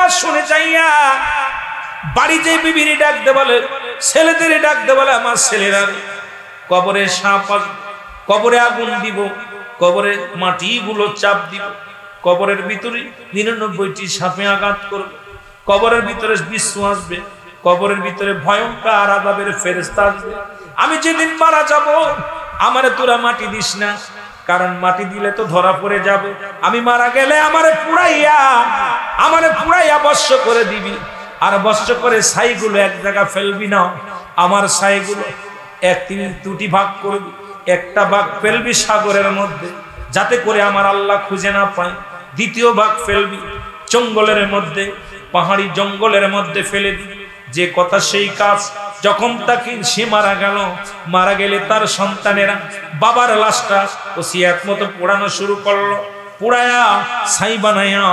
আওয়াজ শুনে যাইয়া বাড়ি যে বিবির ডাকতে বলে, ছেলেদের ডাকতে বলে, আমার ছেলেরা কবরে সাপ আসবে, কবরে আগুন দিব, কবরে মাটিগুলো চাপ দিব, কবরের ভিতরে 99টি সাপে আঘাত করবে, কবরের ভিতরে বিশ্ব আসবে, কবরের ভিতরে ভয়ঙ্কর আযাবের ফেরেশতা আসবে। আমি যেদিন মারা যাব আমারে তোরা মাটি দিস না, কারণ মাটি দিলে তো ধরা পড়ে যাব। আমি মারা গেলে আমারে পুড়াইয়া বর্ষ করে দিবি, আর বর্ষ করে ছাইগুলো এক জায়গা ফেলবি না। আমার ছাইগুলো দুটি ভাগ করবি, একটা ভাগ ফেলবি সাগরের মধ্যে, যাতে করে আমার আল্লাহ খুঁজে না পায়। দ্বিতীয় ভাগ ফেলবি জঙ্গলের মধ্যে, পাহাড়ি জঙ্গলের মধ্যে ফেলে দিবি। যে কথা সেই কাজ। যখন তাকে সে মারা গেলে তার সন্তানেরা বাবার লাশটা ওসিয়াত মতো পোড়ানো শুরু করলো। পোড়ায়া ছাই বানাইয়া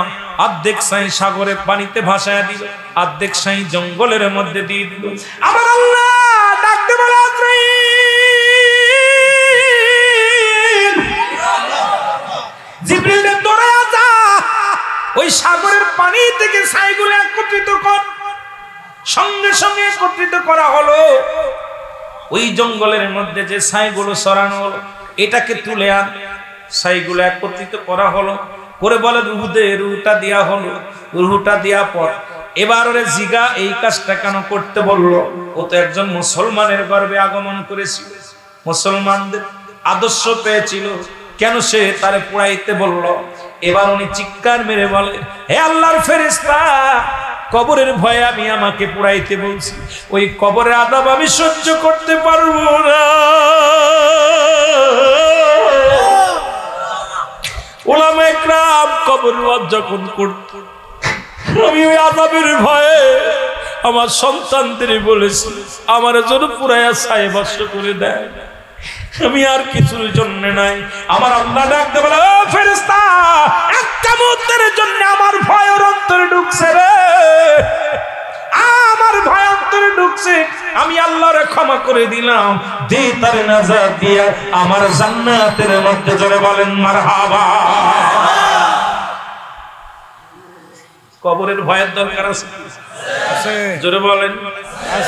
অর্ধেক ছাই সাগরে পানিতে ভাসায়া দিল, অর্ধেক ছাই জঙ্গলের মধ্যে দিয়ে দিল। আমার আল্লাহ ডাকতে বলে, জিবরিল দৌড়ায়া যা, ওই সাগরের পানি থেকে ছাইগুলো একত্রিত কর। সঙ্গে সঙ্গে একত্রিত করা হলো। ওই জঙ্গলের মধ্যে যে ছাইগুলো সরানো হলো, এটাকে তুলে আন। ছাইগুলো একত্রিত করা হলো, করে বলে রুহটা দেয়া হলো। রুহটা দেওয়া পর এবার ওরে জিগা এই কাজটা কেন করতে বললো? ও তো একজন মুসলমানের গর্ভে আগমন করেছিল, মুসলমানদের আদর্শ পেয়েছিল, কেন সে তারে পোড়াইতে বলল? এবার উনি চিৎকার মেরে বলে, হে আল্লাহর ফেরেশতা, কবরের ভয়ে আমি আমাকে পোড়াইতে বলছি, ওই কবরের আযাব আমি সহ্য করতে পারবো না। উলামায়ে কেরাম কবর যখন করত, আমি ওই আযাবের ভয়ে আমার সন্তানদের বলেছি আমার জন্য পুরাইয়া ছাই বাস্য করে দেয়, আমি আর কিছুর জন্য নাই। আমার আল্লাহ ডাকতে বলে, ও ফেরেশতা, একটা মুহূর্তের জন্য আমার ভয় অন্তরে ঢুকছে রে, আমার ভয় অন্তরে ঢুকছে, আমি আল্লাহরে ক্ষমা করে দিলাম, দে তার নাজাত দিয়া আমার জান্নাতের মধ্যে জোরে বলেন মারহাবা। কবরের ভয়ের দরকার আছে? জোরে বলেন।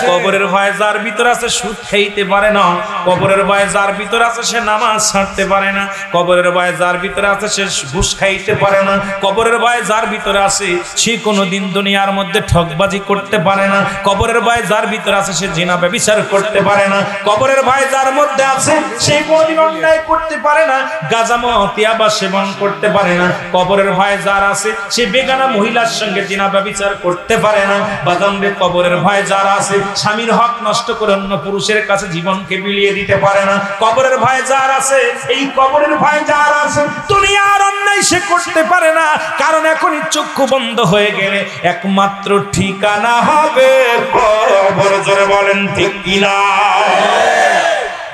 কবরের ভয় যার ভিতর আছে সুদ খাইতে পারে না, কবরের ভয় যার ভিতর আছে সে নামাজ ছাড়তে পারে না, কবরের ভয় যার ভিতরে আছে সে ঘুষ খাইতে পারে না, কবরের ভয় যার ভিতরে আছে সে কোনোদিন দুনিয়ার মধ্যে ঠকবাজি করতে পারে না, কবরের ভয় যার ভিতরে আছে সে জিনা ব্যভিচার করতে পারে না, কবরের ভয় যার মধ্যে আছে সে কোনোদিন অন্যায় করতে পারে না, গাঁজা মদ ইয়াবা সেবন করতে পারে না, কবরের ভয় যার আছে সে বেগানা মহিলার সঙ্গে জিনা ব্যভিচার করতে পারে না। বাজানবে কবরের ভয় যার আছে স্বামীর হক নষ্ট করে অন্য পুরুষের কাছে জীবনকে বিলিয়ে দিতে পারে না। কবরের ভয় যার আছে, এই কবরের ভয় যার আছে দুনিয়ার অন্যায় সে করতে পারে না, কারণ এখনই চক্ষু বন্ধ হয়ে গেলে একমাত্র ঠিকানা হবে কবর। জোরে বলেন ঠিক কিনা?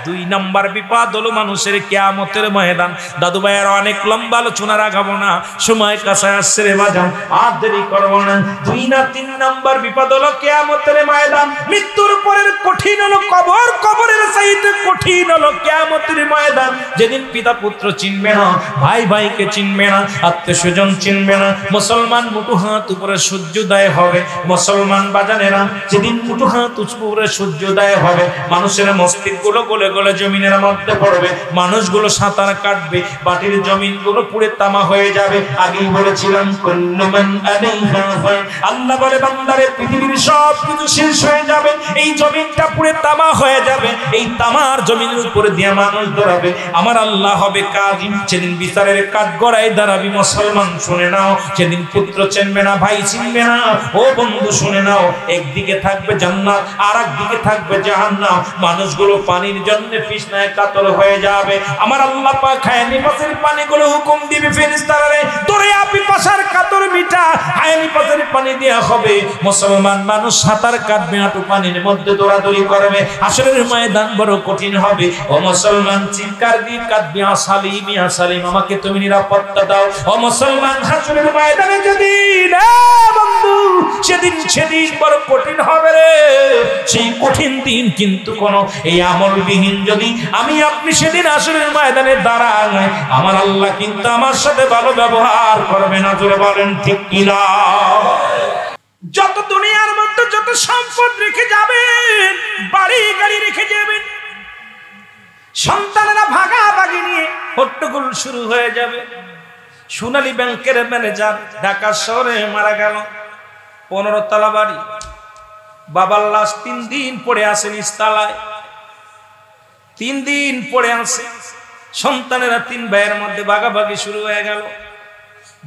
দুই নাম্বার বিপদ হলো মানুষের কিয়ামতের ময়দান। দাদু ভাইয়ের অনেক লম্বা আলোচনা রাখাবো না, সময় কাছে আসছে রে বাজান, আর দেরি করবো না। 2 না 3 নাম্বার বিপদ হলো কিয়ামতের ময়দান। মৃত্যুর পরের কঠিন হলো কবর, কবরের চাইতে কঠিন হলো কিয়ামতের ময়দান। যেদিন পিতা পুত্র চিনবে না, ভাই ভাইকে চিনবে না, আত্মীয় স্বজন চিনবে না, মুসলমান মুঠো হাত উপরে সূর্যোদয় হবে। মুসলমান বাজানেরা যেদিন মুঠো হাত উপরে সূর্যোদয় হবে, মানুষের মস্তিষ্ক গুলো গলে গলে জমিনের মধ্যে পড়বে, মানুষগুলো সাঁতার কাটবে, বাটির জমিনগুলো পুড়ে তামা হয়ে যাবে। আগেই বলেছিলাম কুল্লু মান আলাইহা ফান, আল্লাহ বলে বান্দারে পৃথিবীর সব কিছু শেষ হয়ে যাবে, এই জমিনটা পুড়ে তামা হয়ে যাবে, এই তামার জমিনের উপরে দিয়ে মানুষ দাঁড়াবে, আমার আল্লাহ হবে কাজী। সেদিন বিচারের কাঠগড়ায় দাঁড়াবি। মুসলমান শুনে নাও, সেদিন পুত্র চিনবে না, ভাই চিনবে না, ও বন্ধু শুনে নাও, একদিকে থাকবে জান্নাত আর একদিকে থাকবে জাহান্নাম। মানুষগুলো পানির জন্য তৃষ্ণায় কাতর হয়ে যাবে। আমার আল্লাহ পাক হায়ানি পাশের পানিগুলো হুকুম দিবে ফেরেশতারে, দরিয়া পিপাসার কাতর মিটা, হায়ানি পাশের পানি দেয়া হবে। মুসলমান মানুষ সাঁতার কাটবে, হাঁটু পানির মধ্যে দৌড়াদৌড়ি করবে, হাসরের ময়দান বড় কঠিন হবে। ও মুসলমান চিৎকার দিয়ে কাঁদবে, ইয়া সালিম ইয়া সালিম, আমাকে তুমি নিরাপত্তা দাও। ও মুসলমান হাসরের ময়দানে যেদিন বন্ধু সেদিন বড় কঠিন হবে রে। সেই কঠিন দিন কিন্তু কোন এই আমলবিহীন যদি আমি আপনি সেদিন হাসরের ময়দানে দাঁড়াই, আমার আল্লাহ কিন্তু আমার সাথে ভালো ব্যবহার করবে না। জোরে বলেন ঠিক কিনা? যত দুনিয়ার মধ্যে যত সম্পদ রেখে যাবেন, বাড়ি গাড়ি রেখে যাবেন, সন্তানেরা ভাগাভাগি নিয়ে হট্টগোল শুরু হয়ে যাবে। সোনালী ব্যাংকের ম্যানেজার ঢাকা শহরে মারা গেল, 15 তলা বাড়ি, বাবার লাশ 3 দিন পড়ে আছে নিচতলায়, 3 দিন পড়ে আছে। সন্তানেরা 3 ভাইয়ের মধ্যে ভাগাভাগি শুরু হয়ে গেল,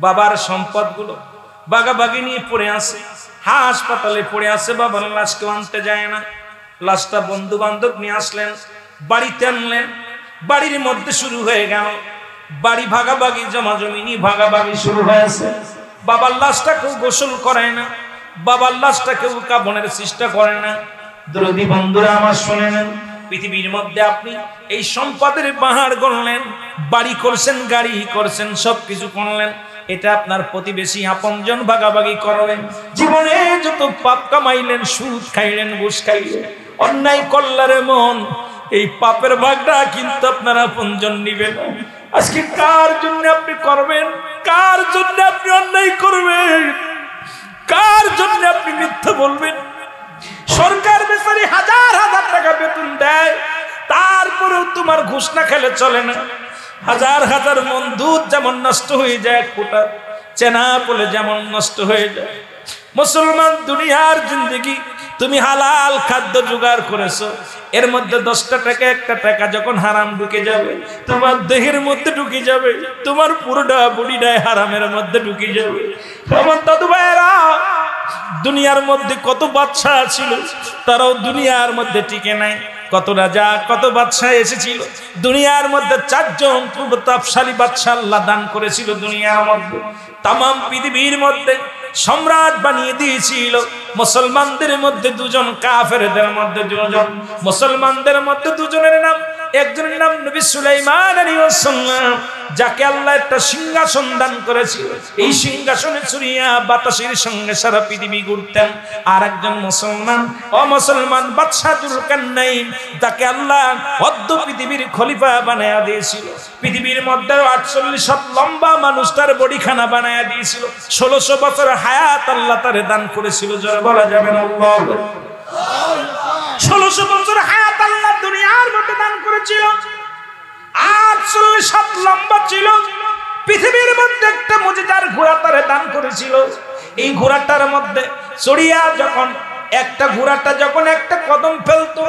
বাবার সম্পদগুলো ভাগাভাগি নিয়ে পড়ে আছে, হাসপাতালে পড়ে আছে। বাবার লাশ কেউ আনতে যায় না, লাশটা বন্ধু বান্ধব নিয়ে আসলেন, বাড়িতে আনলেন, বাড়ির মধ্যে শুরু হয়ে গেল বাড়ি ভাগাভাগি, জমা জমি নিয়ে ভাগাভাগি শুরু হয়েছে। বাবার লাশটা কেউ গোসল করে না, বাবার লাশটা কেউ কাফনের চেষ্টা করে না। দরদি বন্ধুরা আমার শুনে নেন, পৃথিবীর মধ্যে আপনি এই সম্পদের পাহাড় গড়লেন, বাড়ি করছেন, গাড়ি করছেন, সবকিছু করলেন, এটা আপনার প্রতিবেশী আপনজন ভাগাভাগি করবেন। জীবনে যত পাপ কামাইলেন, সুদ খাইলেন, ঘুষ খাইলেন, অন্যায় করলারে মন, এই পাপের ভাগটা কিন্তু আপনার আপনজন নিবেন। আজকে কার জন্য আপনি করবেন, কার জন্য আপনি অন্যায় করবেন, কার জন্য আপনি মিথ্যা বলবেন? সরকার বেচারি হাজার হাজার টাকা বেতন দেয়, তারপরেও তোমার ঘুষ না খেলে চলে না। হাজার হাজার মন দুধ যেমন নষ্ট হয়ে যায়, এক ফোঁটা চেনা বলে যেমন নষ্ট হয়ে যায়। মুসলমান দুনিয়ার জিন্দগি, তুমি হালাল খাদ্য জোগাড় করেছো, এর মধ্যে 10টা টাকা 1টা টাকা যখন হারাম ঢুকে যাবে, তোমার দেহের মধ্যে ঢুকে যাবে, তোমার পুরোটা বডিটাই হারামের মধ্যে ঢুকে যাবে। আমার দাদু ভাইয়েরা, দুনিয়ার মধ্যে কত বাদশা ছিল, তারাও দুনিয়ার মধ্যে টিকে নাই। কত রাজা, কত বাদশা এসেছিল দুনিয়ার মধ্যে, 4 জন প্রতাপশালী বাদশা আল্লাহ দান করেছিল দুনিয়ার মধ্যে। তাম পৃথিবীর মধ্যে সম্রাট বানিয়ে দিয়েছিল। মুসলমানদের মধ্যে 2 জন, কাফেরদের মধ্যে 2 জন। মুসলমানদের মধ্যে 2 জনের নাম, একজনের নাম নবী সুলাইমান আলাইহিস সালাম, যাকে আল্লাহ একটা সিংহাসন দান করেছিল, এই সিংহাসনে চড়িয়া বাতাসের সঙ্গে সারা পৃথিবী ঘুরতেন। আর একজন মুসলমান, অমুসলমান বাদশা যুলকারনাইন, যাকে আল্লাহ অর্ধ পৃথিবীর খলিফা বানায়া দিয়েছিল। পৃথিবীর মধ্যে 48 হাত লম্বা মানুষটার বডিখানা বানায়া দিয়েছিল। 1600 বছর হায়াত আল্লাহ তারে দান করেছিল। জোরে বলা যাবে না আল্লাহ? 1600 বছর হায়াত আল্লাহ দুনিয়ার মধ্যে দান করেছিল। 48 হাত লম্বা ছিল। পৃথিবীর মধ্যে একটা মুজিজার ঘোড়া তারে দান করেছিল। এই ঘোড়াটার মধ্যে চড়িয়া যখন একটা ঘোড়াটা যখন একটা কদম ফেলতো,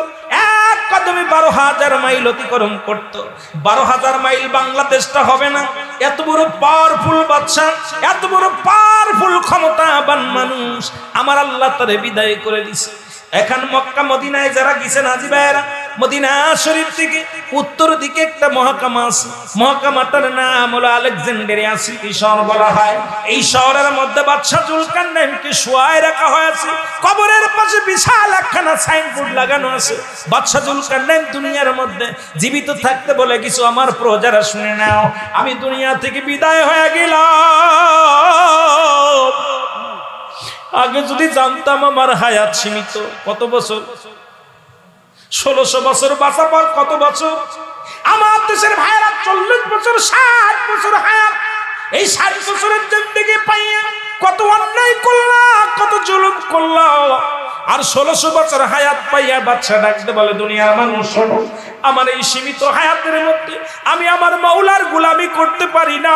এক কদমে 12,000 মাইল অতিক্রম করতো। 12,000 মাইল বাংলাদেশটা হবে না। এত বড় পাওয়ারফুল বাদশা, এত বড় পাওয়ারফুল ক্ষমতাবান মানুষ আমার আল্লাহ তারে বিদায় করে দিছে। এখন মক্কা মদিনায় যারা গেছেন হাজী ভাইয়েরা, মদিনা শরীফ থেকে উত্তর দিকে একটা মহকামা আছে। মহকামাটার নাম হলো আলেকজান্দ্রিয়া সিটি শহর বলা হয়। এই শহরের মধ্যে বাদশা যুলকারনাইনকে শোয়ায় রাখা হয়েছে। কবরের পাশে বিশাল একখানা সাইনবোর্ড লাগানো আছে। বাদশা যুলকারনাইন দুনিয়ার মধ্যে জীবিত থাকতে বলে কিছু, আমার প্রজারা শুনে নাও, আমি দুনিয়া থেকে বিদায় হয়ে গেলাম। আগে যদি জানতাম আমার হায়াত সীমিত। কত বছর? 1600 বছর বাঁচা পর কত বছর? আমার দেশের ভাইরা 40 বছর 60 বছর হায়াত। এই 60 বছরের জিন্দেগি পাইয়া কত অন্যায় করলা, কত জুলুম করলা। আর 1600 বছর হায়াত পাইয়া বাদশা ডাকতে বলে, দুনিয়ার মানুষ শোনো, আমার এই সীমিত হায়াতের মধ্যে আমি আমার মাওলার গোলামি করতে পারি না।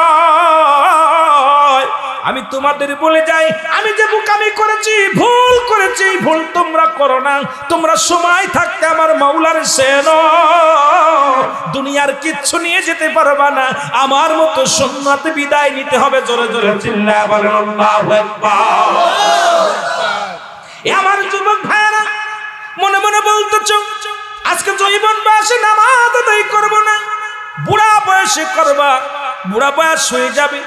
আমি তোমাদের বলে যাই, আমি যে বোকামি করেছি, ভুল করেছি, ভুল তোমরা করো না। তোমরা সময় থাকতে আমার মাওলার সেনো, দুনিয়ার কিচ্ছু নিয়ে যেতে পারবা না। আমার মতো সুন্নাতে বিদায় নিতে হবে। জোরে জোরে চিল্লায়া বলেন আল্লাহু আকবার। আমার যুবক ভাইরা মনে মনে বলতেছ, আজকে জৈবন বয়সে নামাজ আদায় করবো না, বুড়া বয়সে করবা। বুড়া বয়স হয়ে যাবে,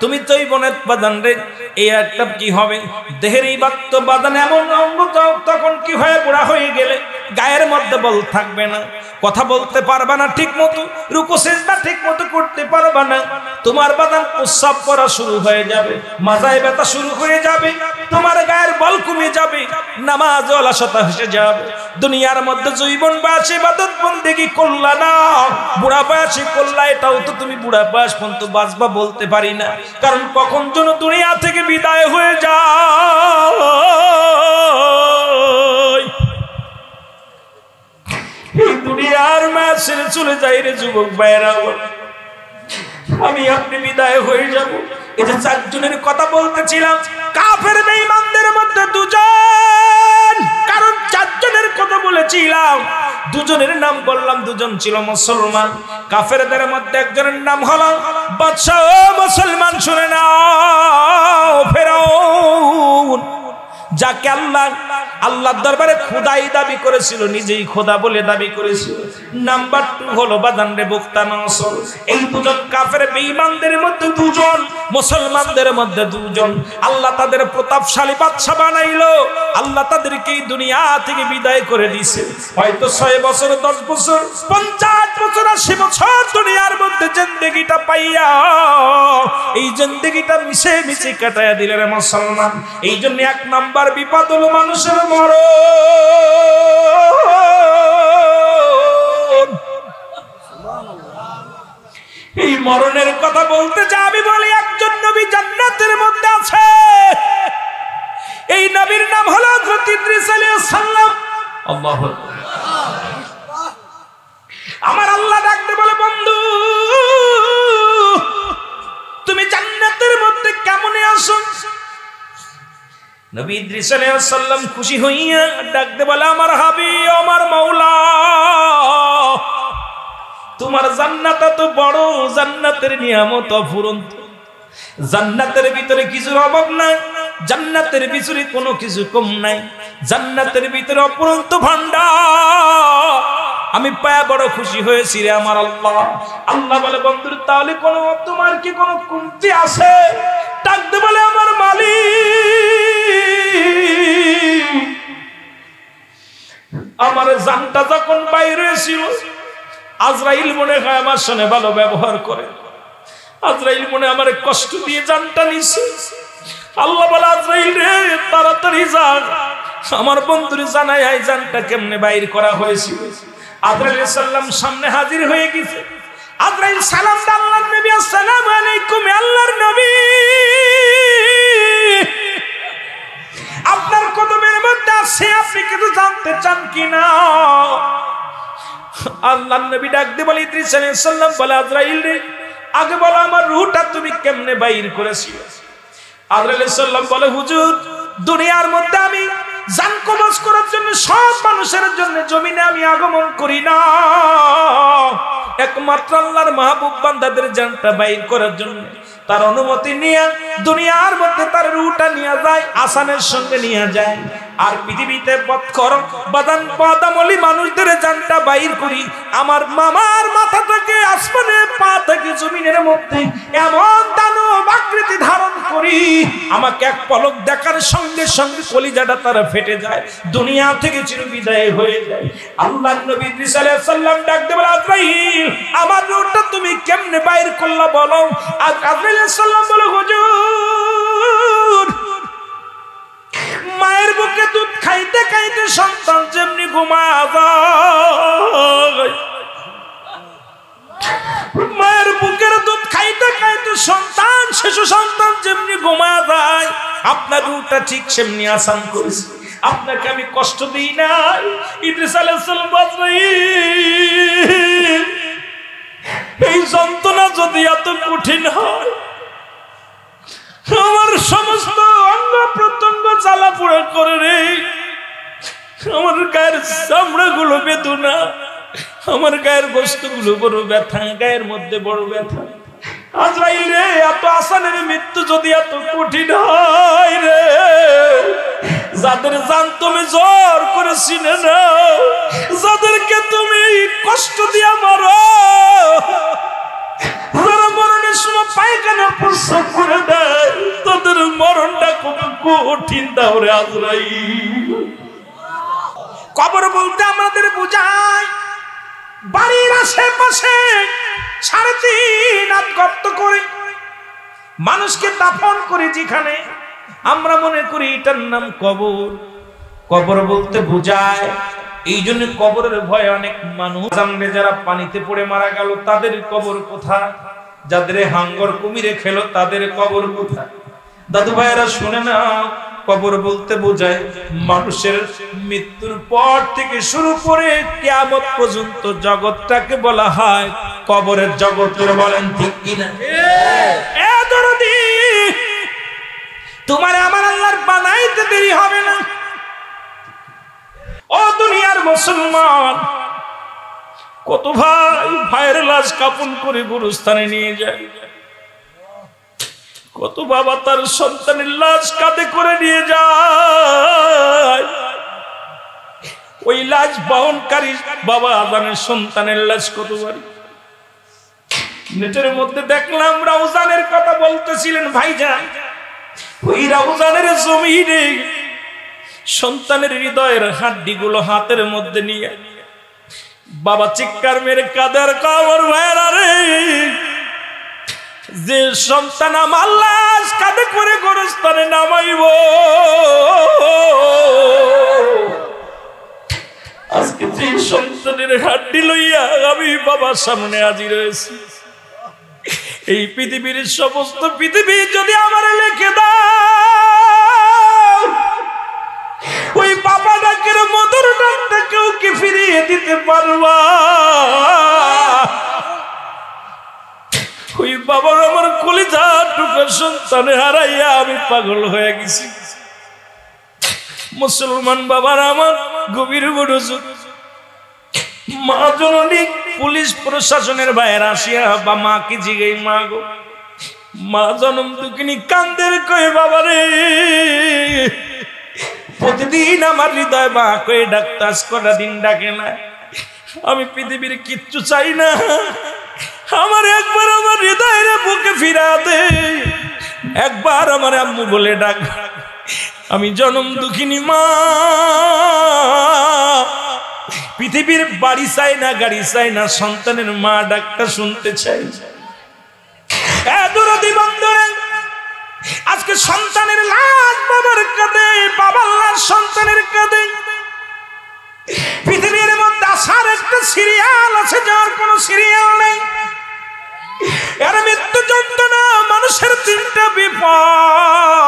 তুমি জৈবনের বাদান রে, এই একটা কি হবে? দেহের এই বাক্য বাদান এমন অঙ্গ, তখন কি হয়ে বুড়া হয়ে গেলে গায়ের মধ্যে বল থাকবে না, কথা বলতে পারবা না ঠিক মতো, রুকু সিজদা ঠিক মতো করতে পারবা না। তোমার বাদান প্রস্রাব করা শুরু হয়ে যাবে, মাজায় ব্যথা শুরু হয়ে যাবে, তোমার গায়ের বল কমে যাবে, নামাজ অলসতা হয়ে যাবে। দুনিয়ার মধ্যে জৈবন বয়সে ইবাদত বন্দেগী করলা না, বুড়া বয়সে করলা, এটাও তো তুমি বুড়া বয়স পর্যন্ত বাঁচবা বলতে পারি না। কারণ কখন যেন দুনিয়া থেকে বিদায় হয়ে যাও। ছেড়ে চলে যাই রে যুবক ভাইরা, আমি আপনি বিদায় হয়ে যাব। এই যে চারজনের কথা বলতেছিলাম, কাফের বেঈমানদের মধ্যে দুজন, কারণ চারজনের কথা বলেছিলাম, দুজনের নাম বললাম, দুজন ছিল মুসলমান। কাফেরদের মধ্যে একজনের নাম হলো বাদশা। মুসলমান শুনে নাও, ফেরাউন, যাকে আল্লাহর দরবারে খোদাই দাবি করেছিল, নিজেই খোদা বলে দাবি করেছিল। নাম্বার 2 হলো বাজানরে বুকতা নসর। এই দুজন কাফের বেঈমানদের মধ্যে দুজন, মুসলমানদের মধ্যে দুজন। আল্লাহ তাদের প্রতাপশালী বাদশা বানাইলো, আল্লাহ তাদেরকে এই দুনিয়া থেকে বিদায় করে দিয়েছে। হয়তো 6 বছর, 10 বছর, 50 বছর, 80 বছর দুনিয়ার মধ্যে জিন্দেগিটা পাইয়া এই জিন্দেগিটা মিশে মিশে কাটায়া দিলেন মুসলমান। এই জন্য 1 নাম্বার বিপদ হলো মানুষের মরণ। এই মরণের কথা বলতে যা আমি বলি, একজন নবী জান্নাতের মধ্যে আছে। এই নবীর নাম হলো হযরত ইদ্রিস আলাইহিস সালাম। আল্লাহু আকবার। আমার আল্লাহ ডাকতে বলে, বন্ধু তুমি জান্নাতের মধ্যে কেমনে আছো? নবী ইদ্রিস আলাইহিস সালাম খুশি হইয়া ডাকতে বলে, আমার হাবিব, আমার মাওলা, তোমার জান্নাত তো বড়, জান্নাতের নিয়ামত অফুরন্ত, জান্নাতের ভিতরে কিছুর অভাব নাই, জান্নাতের ভিতরে কোনো কিছু কম নাই, জান্নাতের ভিতরে অফুরন্ত ভান্ডার, আমি পায়া বড় খুশি হয়েছি রে আমার আল্লাহ। আল্লাহ বলে, বন্ধুর তাহলে কোন তোমার কি কোনো কমতি আছে? ডাকতে বলে, আমার মালিক, আমার জানটা যখন বাইরে ছিল, আজরাইল মনে হয় আমার সঙ্গে ভালো ব্যবহার করে, আজরাইল মনে আমার কষ্ট দিয়ে জানটা নিছে। আল্লাহ বলে, আজরাইল রে তাড়াতাড়ি যান, আমার বন্ধুর জানাই এই জানটা কেমনে বাইর করা হয়েছিল। আজরাইল সাল্লাম সামনে হাজির হয়ে গেছে। আজরাইল সালাম দা, আল্লাহর নবী, আসসালামু আলাইকুম। আল্লাহর নবী, আপনার কদমের মধ্যে আছে, আপনি কিছু জানতে চান কিনা? আল্লাহর নবী ডাক দিয়ে বলে, ইদ্রিস আলাইহিস সালাম বলে, আজরাইল রে, আগে বলো আমার রূহটা তুমি কেমনে বাইর করেছিলে? আজরাইল সাল্লাম বলে, হুজুর, দুনিয়ার মধ্যে আমি জান কবজ করার জন্য সব মানুষের জন্য জমিনে আমি আগমন করি না, একমাত্র আল্লাহর মাহবুব বান্দাদের জানটা বাইর করার জন্য তার অনুমতি নিয়ে দুনিয়ার মধ্যে তার রূহটা নিয়ে যায়, আসানের সঙ্গে নিয়ে যায়। আর পৃথিবীতে পথকর বাদান পাদামলি মানুষদের জানটা বাইর করি আমার মামার মাথা থেকে আসমানে, পা থেকে জমিনের মধ্যে এমন দানব আকৃতি ধারণ করি, আমাকে এক পলক দেখার সঙ্গে সঙ্গে কলিজাটা তার ফেটে যায়, দুনিয়া থেকে চিরবিদায় হয়ে যায়। আল্লাহর নবী ইদ্রিস আলাইহিস সালাম ডাকতে বলে, আজরাইল, আমার রূহটা তুমি কেমনে বাইর করলা বলো। আজরাইল সাল্লাম বলে, হুজুর, মায়ের বুকে দুধ খাইতে খাইতে সন্তান যেমনি ঘুমায় যায়, মায়ের বুকের দুধ খাইতে খাইতে সন্তান, শিশু সন্তান যেমনি ঘুমায় যায়, আপনার রূহটা ঠিক সেমনি আসান করেছে, আপনাকে আমি কষ্ট দিই না। ইদ্রিস আলাইহিস সালাম, আজরাইল, এই যন্ত্রণা যদি এত কঠিন হয়, আমার সমস্ত অঙ্গ প্রত্যঙ্গ জ্বালা পোড়া করে রে, আমার গায়ের চামড়া গুলো বেদনা, আমার গায়ের গোশত গুলো বড় ব্যথা, গায়ের মধ্যে বড় ব্যথা। আজরাইল রে, এত আসানের মৃত্যু যদি এত কঠিন হয় রে, যাদের জান তুমি জোর করে চিনে না, যাদেরকে তুমি কষ্ট দিয়া মারো, যারা মরণের সময় পায়খানা প্রস্রাব করে দেয়, তাদের মরণটা কত কঠিন দাও রে আজরাইল। কবর বলতে আমাদের বোঝায় বাড়ির আশেপাশে 3.5 হাত গর্ত করে মানুষকে দাফন করে, যেখানে আমরা মনে করি এটার নাম কবর। কবর বলতে বোঝায়, এই জন্য কবরের ভয়ে অনেক মানুষ, যারা পানিতে পড়ে মারা গেল তাদের কবর কোথায়, যাদের হাঙ্গর কুমিরে খেলো তাদের কবর কোথায়? দাদু ভাইয়েরা শুনে না, কবর বলতে বোঝায় মানুষের মৃত্যুর পর থেকে শুরু করে কিয়ামত পর্যন্ত জগৎটাকে বলা হয় কবরের জগৎ। বলেন ঠিক কিনা? এ দরদি, তোমার আমার আল্লাহর বানাইতে দেরি হবে না। ও দুনিয়ার মুসলমান, কত ভাই ভাইয়ের লাশ কাফন করে গুরুস্থানে নিয়ে যায়, কত বাবা তার সন্তানের লাশ কাঁধে করে নিয়ে যায়। ওই লাশ বহনকারী বাবা আজানের সন্তানের লাশ কত বাড়ি। নেটের মধ্যে দেখলাম রাউজানের কথা বলতেছিলেন ভাইজান, ওই রাউজানের জমিনে সন্তানের হৃদয়ের হাড্ডিগুলো হাতের মধ্যে নিয়ে বাবা চিৎকার মেরে কাদের কবর ভাইরা রে, যে সন্তান আমার লাশ কাঁধে করে গোরস্থানে নামাইব, আজকে যে সন্তানের হাড্ডি লইয়া আমি বাবার সামনে হাজির হয়েছি, এই পৃথিবীর সমস্ত পৃথিবী যদি আমার লিখে দাও, ওই বাবা ডাকের মধুর ডাকটা কেউ কি ফিরিয়ে দিতে পারবা? ওই বাবা আমার কলিজা টুকরা সন্তানে হারাইয়া আমি পাগল হয়ে গেছি। মুসলমান বাবার আমার গভীর মনোযোগ, মা জননী পুলিশ প্রশাসনের বাইরে আসিয়া বা মাকে জিগাই, মা গো, মা জনম দুঃখিনী কান্দের কই বাবারে, প্রতিদিন আমার হৃদয় মা কয়ে ডাক্তার কটা দিন ডাকে না, আমি পৃথিবীর কিচ্ছু চাই না, আমার একবার আমার হৃদয়ের বুকে ফিরা দে, একবার আমার আম্মু বলে ডাক, আমি জনম দুঃখিনী মা, পৃথিবীর বাড়ি চাই না, গাড়ি চাই না, সন্তানের মা ডাকটা শুনতে চাই। আজকে সন্তানের লাশ বাবার কাঁধে, বাবার লাশ সন্তানের কাঁধে। পৃথিবীর মধ্যে আসার একটা সিরিয়াল আছে, যার কোনো সিরিয়াল নেই। এর মৃত্যু যন্ত্রণা মানুষের তিনটা বিপদ।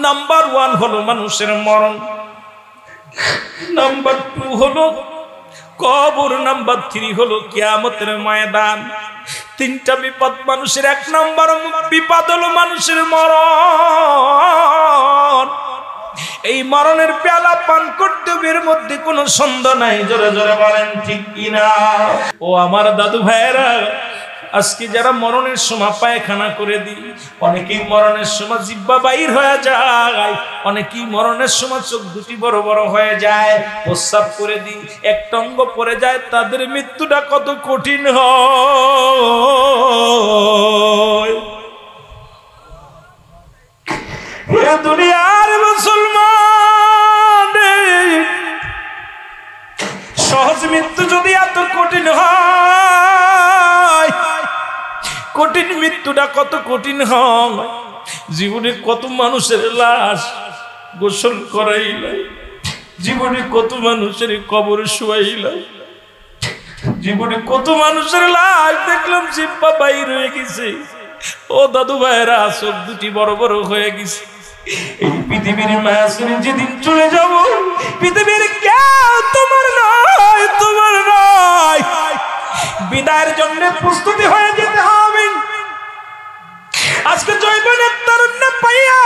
নাম্বার 1 হলো মানুষের মরণ, নাম্বার 2 হলো কবর, নাম্বার 3 হলো কিয়ামতের ময়দান। তিনটা বিপদ মানুষের। 1 নম্বর বিপদ হলো মানুষের মরণ। এই মরণের পেয়ালা পান করতে এর মধ্যে কোনো সন্দেহ নাই। জোরে জোরে বলেন ঠিক কিনা? ও আমার দাদু ভাইয়েরা, আজকে যারা মরণের সময় পায়খানা করে দিই, অনেকেই মরণের সময় জিহ্বা বাইর হয়ে যায়, অনেকেই মরণের সময় চোখ দুটি বড় বড় হয়ে যায়, প্রস্রাব করে দিই, একটা অঙ্গ পড়ে যায়, তাদের মৃত্যুটা কত কঠিন হয়। দুনিয়ার মুসলমান, সহজ মৃত্যু যদি এত কঠিন হয়, কঠিন মৃত্যুটা কত কঠিন হয়। জীবনে কত মানুষের লাশ গোসল করাইলাই, জীবনে কত মানুষের কবর শুয়াইলাই, জীবনে কত মানুষের লাশ দেখলাম জিহ্বা বাইর হয়ে গেছে। ও দাদু ভাইরা, চোখ দুটি বড় বড় হয়ে গেছে। এই পৃথিবীর মায়া ছেড়ে যেদিন চলে যাব, পৃথিবীর কেউ তোমার নয়, তোমার নয়। বিদায়ের জন্য প্রস্তুতি হয়ে যেতে হবে। আজকে যৌবনের তারুণ্য পাইয়া,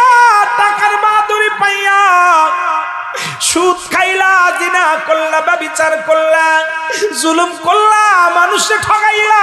টাকার বাহাদুরি পাইয়া, সুদ খাইলা, জিনা করলা, ব্যভিচার করলা, জুলুম করলা, মানুষকে ঠকাইলা,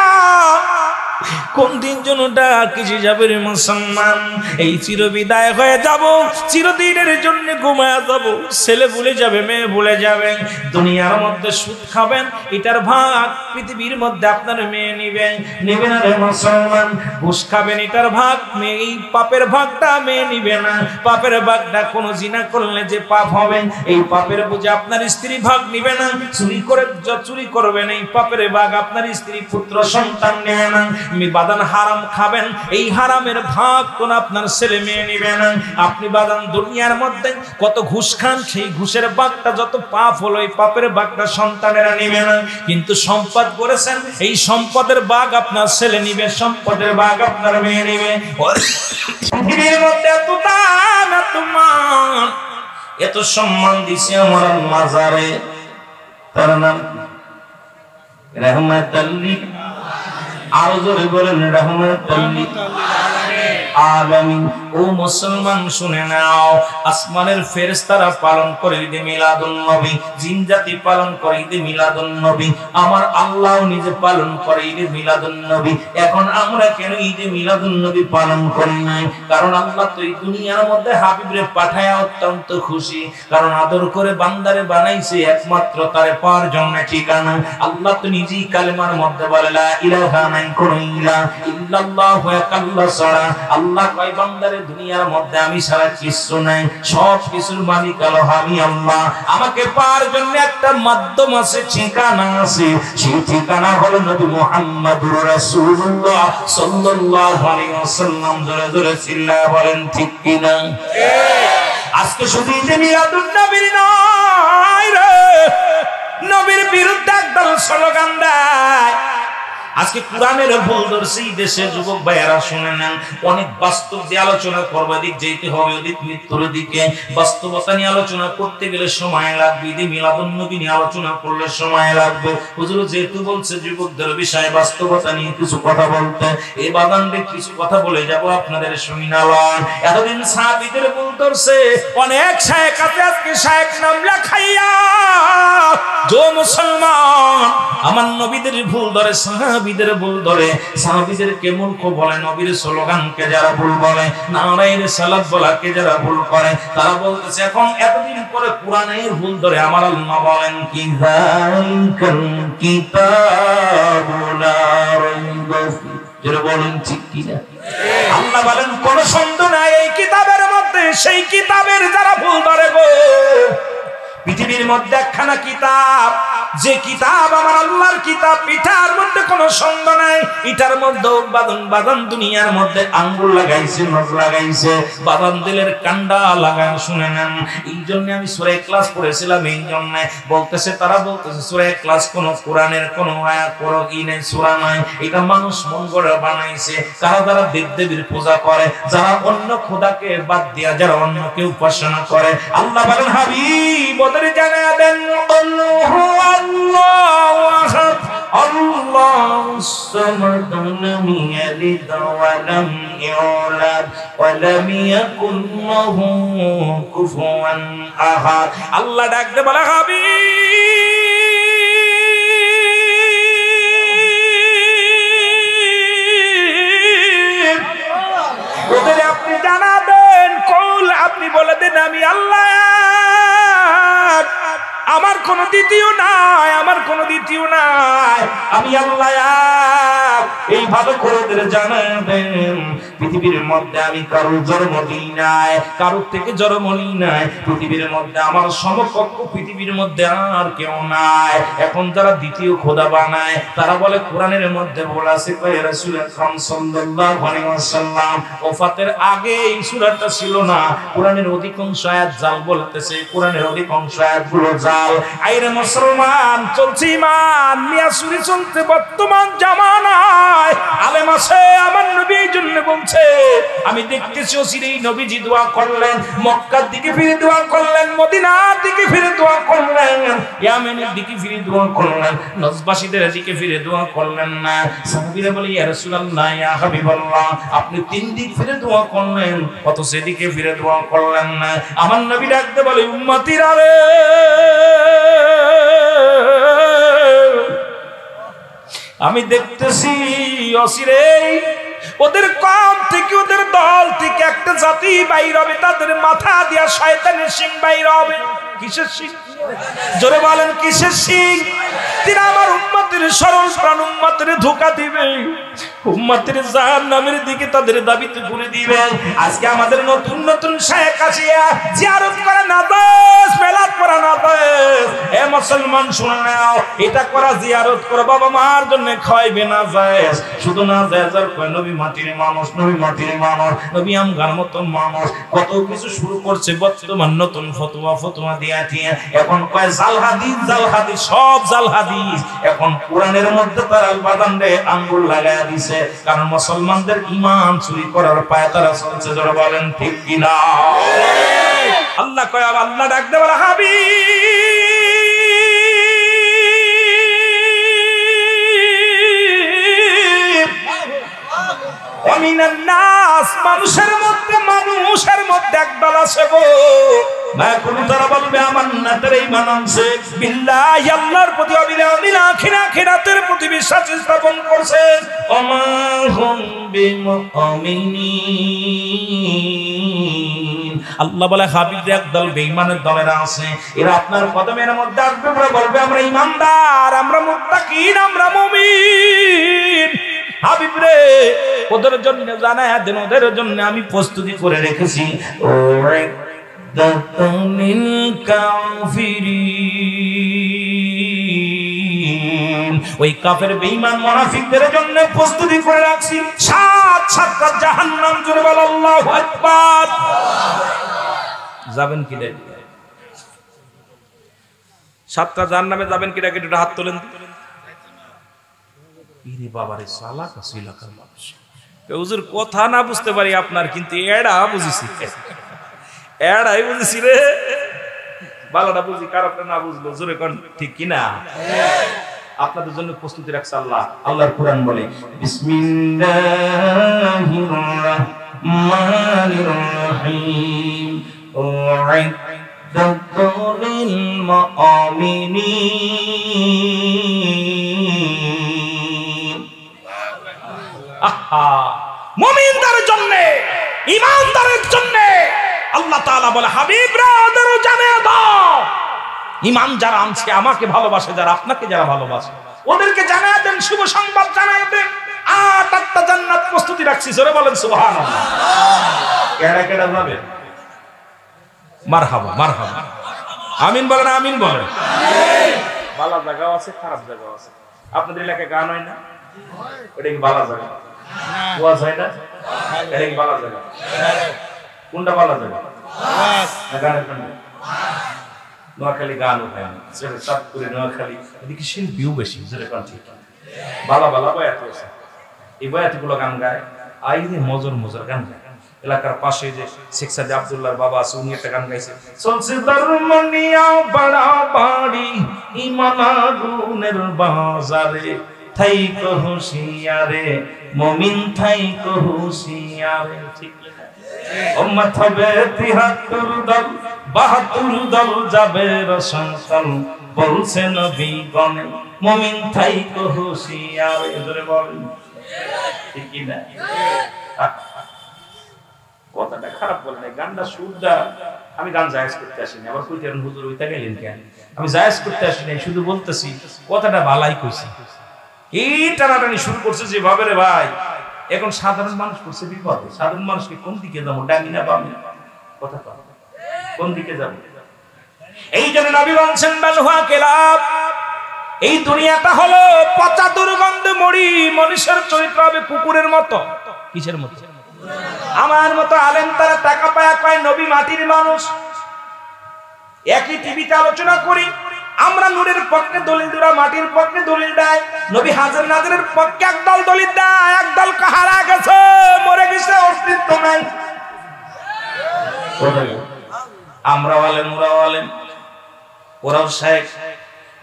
কোন দিন যেন ডাকিছি যাবে রে মুসলমান। এই চির বিদায় হয়ে যাব, চিরদিনের জন্য ঘুমায়া যাব। ছেলে ভুলে যাবে, মেয়ে ভুলে যাবে। দুনিয়ার মধ্যে সুদ খাবেন, এটার ভাগ পৃথিবীর মধ্যে আপনার মেয়ে নিবেন, নিবে না রে মুসলমান। ঘুষ খাবেন, এটার ভাগ মেয়ে, এই পাপের ভাগটা মেয়ে নিবে না। পাপের ভাগটা কোনো জিনা করলে যে পাপ হবে, এই পাপের বুঝে আপনার স্ত্রী ভাগ নিবে না। চুরি করে চুরি করবেন, এই পাপের ভাগ আপনার স্ত্রী পুত্র সন্তান নেবে না। তুমি বাদান হারাম খাবেন, এই হারামের ভাগ কোন আপনার ছেলে মেয়ে নিবে না। আপনি বাদান দুনিয়ার মধ্যে কত ঘুষ খান, সেই ঘুষের ভাগটা যত পাপ হলো এই পাপের ভাগটা সন্তানেরা নিবে না। কিন্তু সম্পদ করেছেন, এই সম্পদের ভাগ আপনার ছেলে নিবে, সম্পদের ভাগ আপনার মেয়ে নিবে। পৃথিবীর মধ্যে এত দাম, এত মান, এত সম্মান দিছে আমার মাজারে, তার নাম রহমাতুল লিল আরো জোরে বলেন রহমাতুল লিল আলামিন। ও মুসলমান শুনে নাও, আসমানের ফেরেশতারা পালন করে ঈদে মিলাদুন নবী, জিন জাতি পালন করে ঈদে মিলাদুন নবী, আমার আল্লাহ নিজে পালন করে ঈদে মিলাদুন নবী। এখন আমরা কেন ঈদে মিলাদুন নবী পালন করি নাই? কারণ আল্লাহ তো এই দুনিয়ার মধ্যে হাবিবরে পাঠায়া অত্যন্ত খুশি, কারণ আদর করে বান্দারে বানাইছে একমাত্র তারে পাওয়ার জন্য ঠিকানা। আল্লাহ তো নিজেই কালেমার মধ্যে বলে লা ইলাহা নাই কোন ইলাহা ইল্লাল্লাহু আল্লাহ ছাড়া। আল্লাহ কয় বান্দারে দুনিয়ার মধ্যে আমি ছাড়া কিছু নাই, সব কিছুর মালিক আল্লাহ আমি আল্লাহ। আমাকে পাওয়ার জন্য একটা মাধ্যম আছে, ঠিকানা আছে, সেই ঠিকানা হলো নবী মুহাম্মদুর রাসূলুল্লাহ সাল্লাল্লাহু আলাইহি ওয়াসাল্লাম। জোরে জোরে চিল্লায়া বলেন ঠিক কিনা? আজকে শুধু ঈদে মিলাদুন নবীর নয় রে, নবীর বিরুদ্ধে একদল স্লোগান দেয়। আজকে কোরআনের ভুল ধরছে দেশের যুবক ভাইয়েরা শুনে নেন, অনেক বাস্তব যে আলোচনা করবে দিক যেতে হবে ওদিক মৃত্যুর দিকে। বাস্তবতা নিয়ে আলোচনা করতে গেলে সময় লাগবে, ঈদে মিলাদুন নবী নিয়ে আলোচনা করলে সময় লাগবে। হুজুর যেহেতু বলছে যুবকদের বিষয়ে বাস্তবতা নিয়ে কিছু কথা বলতে, এই বাগানে কিছু কথা বলে যাব আপনাদের শুনালাম। এতদিন সাহাবীদের ভুল ধরছে, অনেক শায়েখ আছে, আজকে শায়েখ নাম লেখাইয়া যে মুসলমান আমার নবীদের ভুল ধরে, সাহাবীদের ভুল ধরে, সাহাবীদেরকে মূর্খ বলে, নবীর স্লোগানকে যারা ভুল বলে, নারায়ে রিসালাত বলাকে যারা ভুল করে, তারা বলতেছে এখন এতদিন পরে কোরআনের ভুল ধরে। আমার আল্লাহ বলেন কি যালিকাল কিতাবু লা রাইবা ফিহি, যারা বলেন ঠিক কি না? আল্লাহ বলেন কোন সন্দেহ নাই এই কিতাবের মধ্যে, সেই কিতাবের যারা ভুল ধরে গো। পৃথিবীর মধ্যে একখানা কিতাব, যে কিতাব আমার আল্লাহর কিতাব, এটার মধ্যে কোনো সন্দেহ নাই। এটার মধ্যে বাদান দুনিয়ার মধ্যে আঙ্গুল লাগাইছে, নখ লাগাইছে, বাদান দিলের কান্ডা লাগায়। শুনে নেন, এই জন্য আমি সূরা ইখলাস পড়েছিলাম, এই জন্য বলতেছে, তারা বলতেছে সূরা ইখলাস কোন কোরআনের কোন আয়াত কোন নেই, সূরা নয়, এটা মানুষ মন গড়ে বানাইছে। তারা যারা দেবদেবীর পূজা করে, যারা অন্য খোদাকে বাদ দিয়া যারা অন্যকে উপাসনা করে, আল্লাহ বলেন হাবিব ওদের জানা দেন আল্লাহু আল্লাহু আহাদ আল্লাহুস সামাদ লাম ইয়ালিদ ওয়া লাম ইউলাদ ওয়া লাম ইয়াকুল লাহু কুফুয়ান আহাদ। আল্লাহ ডাকতে বলে হাবিব ওদের আপনি জানা দেন, কল আপনি বলে দেন আমি আল্লাহ, আমার কোন দ্বিতীয় নাই, আমার কোন দ্বিতীয় নাই, আমি আল্লাহ। এই ভালো করে জানাবেন পৃথিবীর মধ্যে আমি কারোর জন্ম দিই নাই, কারোর থেকে জন্ম নিই নাই, পৃথিবীর মধ্যে আমার সমকক্ষ পৃথিবীর মধ্যে আর কেউ নাই। এখন যারা দ্বিতীয় খোদা বানায়, তারা বলে কোরআনের মধ্যে বলা আছে রাসূল আকরাম সাল্লাল্লাহু আলাইহি ওয়াসাল্লাম ওফাতের আগে এই সূরাটা ছিল না। কোরআনের অধিকাংশ আয়াত জাল বলতেছে, কোরআনের অধিকাংশ আয়াতগুলো জাল। আইরে মুসলমান, চলছে ইমান নিয়া চুরি চলতে বর্তমান জামানায়। আলেম আছে আমার নবী এই জন্য বলছে, আমি দেখতেছি ওসিরেই নবীজি দোয়া করলেন, মক্কার দিকে ফিরে দোয়া করলেন, মদিনার দিকে ফিরে দোয়া করলেন, ইয়ামেনের দিকে ফিরে দোয়া করলেন, নজবাসীদের দিকে ফিরে দোয়া করলেন না। সাহাবীরা বলে ইয়া রাসূলুল্লাহ ইয়া হাবিবাল্লাহ, আপনি তিন দিক ফিরে দোয়া করলেন, কত সেদিকে ফিরে দোয়া করলেন না। আমার নবী ডাকতে বলে উম্মতিরা রে, আমি দেখতেছি অচিরেই ওদের কম থেকে ওদের দল থেকে একটা জাতি বাইর হবে, তাদের মাথা দিয়া শয়তানের শিং বাইর হবে। কিসের শিং? জোরে বলেন কিসের শিং? তিনি আমার উম্মতের সরল প্রাণ উম্মতের ধোঁকা দিবে। উম্মতের জাহান্নামের দিকে তাদের দাবিতে ঘুরে দিবে। আজকে আমাদের নতুন নতুন শায়েখ আসিয়া জিয়ারত করা না যাস, মেলাদ করা না যাস। এ মুসলমান শুনে নাও, এটা করা জিয়ারত করা বাবা মার জন্য খাওয়াইবে না যাস, শুধু না যাস আর কয় নবী মাটির মানুষ, নবী মাটির মানুষ, নবী আমগার মতন মানুষ। কত কিছু শুরু করছে বর্তমান নতুন ফতোয়া দিয়া দিয়ে। এখন কয় জাল হাদিস, জাল হাদিস, সব জাল হাদিস। এখন কোরআনের মধ্যে তারা বাদাম রে আঙ্গুল লাগায়া দিছে, কারণ মুসলমানদের ঈমান চুরি করার পায়ে তারা চলছে। যারা বলেন ঠিক কিনা? আল্লাহ কয়, আল্লাহ ডাক দে বলে হাবিব ওয়ামিনান নাস, মানুষের মধ্যে একদল আছে গো, তারা বলবে আমান্না, তারা ঈমান আনছে বিল্লাহি, আল্লাহর প্রতি, বিল আখিরাতের প্রতি বিশ্বাস স্থাপন করছে। ওমা হুম বিমুমিনিন, আল্লাহ বলে হাবিব একদল বেঈমানের দলেরা আছে, এরা আপনার কদমের মধ্যে আসবে, বলবে আমরা ঈমানদার, আমরা মুত্তাকিন, আমরা মুমিন। হাবিব রে, ওদের জন্য জানায়া দেন, ওদের জন্য আমি প্রস্তুতি করে রেখেছি। ওই কাফের বেঈমান মুনাফিকদের জন্য প্রস্তুতি করে রাখছি সাতটা জাহান্নাম। জোরে বল আল্লাহু আকবার। যাবেন কি রে? সাতটা জাহান্নামে যাবেন কি? ডাকে দুটো হাত তোলেন। ইরে বাবারে, সালা কাছে এলাকার মানুষ হুজুর কথা না বুঝতে পারি আপনার, কিন্তু এড়া বুঝিছি, এড়াই বুঝিছি রে, বালাটা বুঝি, কারোটা না বুঝলো। জোরে কোন ঠিক কিনা? আপনাদের জন্য প্রস্তুতি রাখছে আল্লাহ। আল্লাহর কোরআন বলে বিসমিল্লাহির রাহমানির রাহিম, উইদ্দাতুল মুমিনিন। আহা, মুমিনদের জন্য, ঈমানদারের জন্য আল্লাহ তাআলা বলে হাবিবরা ওদেরও জানিয়ে দাও, ঈমান যারা আনছে, আমাকে ভালোবাসে যারা, আপনাকে যারা ভালোবাসে, ওদেরকে জানিয়ে দেন, শুভ সংবাদ জানিয়ে দেন। আটটা জান্নাত প্রস্তুতি রাখছি। জোরে বলেন সুবহানাল্লাহ। কেডা কেডা যাবে? মারহাবা, মারহাবা, আমিন বলেন, আমিন বলেন। ভালো জায়গাও আছে, খারাপ জায়গাও আছে। আপনাদের এলাকায় গান হয় না? ওটা কি ভালো জায়গা? ওয়াজ হয় না? এটা কি ভালো জায়গা? কোনটা ভালো জায়গা? গানের জন্য নোয়াখালী গান হয় না, চাঁদপুরে নোয়াখালী এদিকে শিল্পীও বেশি। ঠিক ভালো ভালো বয়াত আছে, এই বয়াতগুলো গান গায়, আইরে মজর মজর গান গায়। এলাকার পাশে যে শেখ সাদি আব্দুল্লাহর বাবা আছে, উনি একটা গান গাইছে, চলছে ধর্মনিয়া বাড়া বাড়ি ঈমান আগুনের বাজারে, থাইকো হুঁশিয়ারে মুমিন, থাইকো হুঁশিয়ারে। ঠিক উম্মত হবে ৭৩ দল, ৭২ দল যাবে রসন্তল, বলছে নবীগণ মুমিন থাইকো হুঁশিয়ারে। জোরে বলেন ঠিক কি না? কথাটা খারাপ বলে নাই, গানটা সুরটা, আমি গান জায়েজ করতে আসিনি। আবার কইতেন হুজুর ওইটা গেলেন কেন? আমি জায়েজ করতে আসিনি, শুধু বলতেছি কথাটা ভালাই কইছি। এই টানাটানি শুরু করছে যেভাবে রে ভাই, এখন সাধারণ মানুষ করছে বিপদে। সাধারণ মানুষকে কোন দিকে যাবো, ডানি না বামে? কথা কোন দিকে যাবো? এই জন্য নবী বলছেন বালহুয়া কেলাব, এই দুনিয়াটা হলো পচা দুর্গন্ধ মরি, মানুষের চরিত্র হবে কুকুরের মতো। কিসের মতো? আমার মতো আলেম তারা টাকা পায়া কয় নবী মাটির মানুষ। একই টিভিতে আলোচনা করি, আমরা নূরের পক্ষে দলিল দিরা, মাটির পক্ষে দলিল দেয়। নবী হাজার নাজারের পক্ষে একদল দলিল দেয়, একদল কাহারা গেছে, মরে গেছে, অস্তিত্ব নাই। আমরা আলেম, ওরাও আলেম, ওরাও শেখ,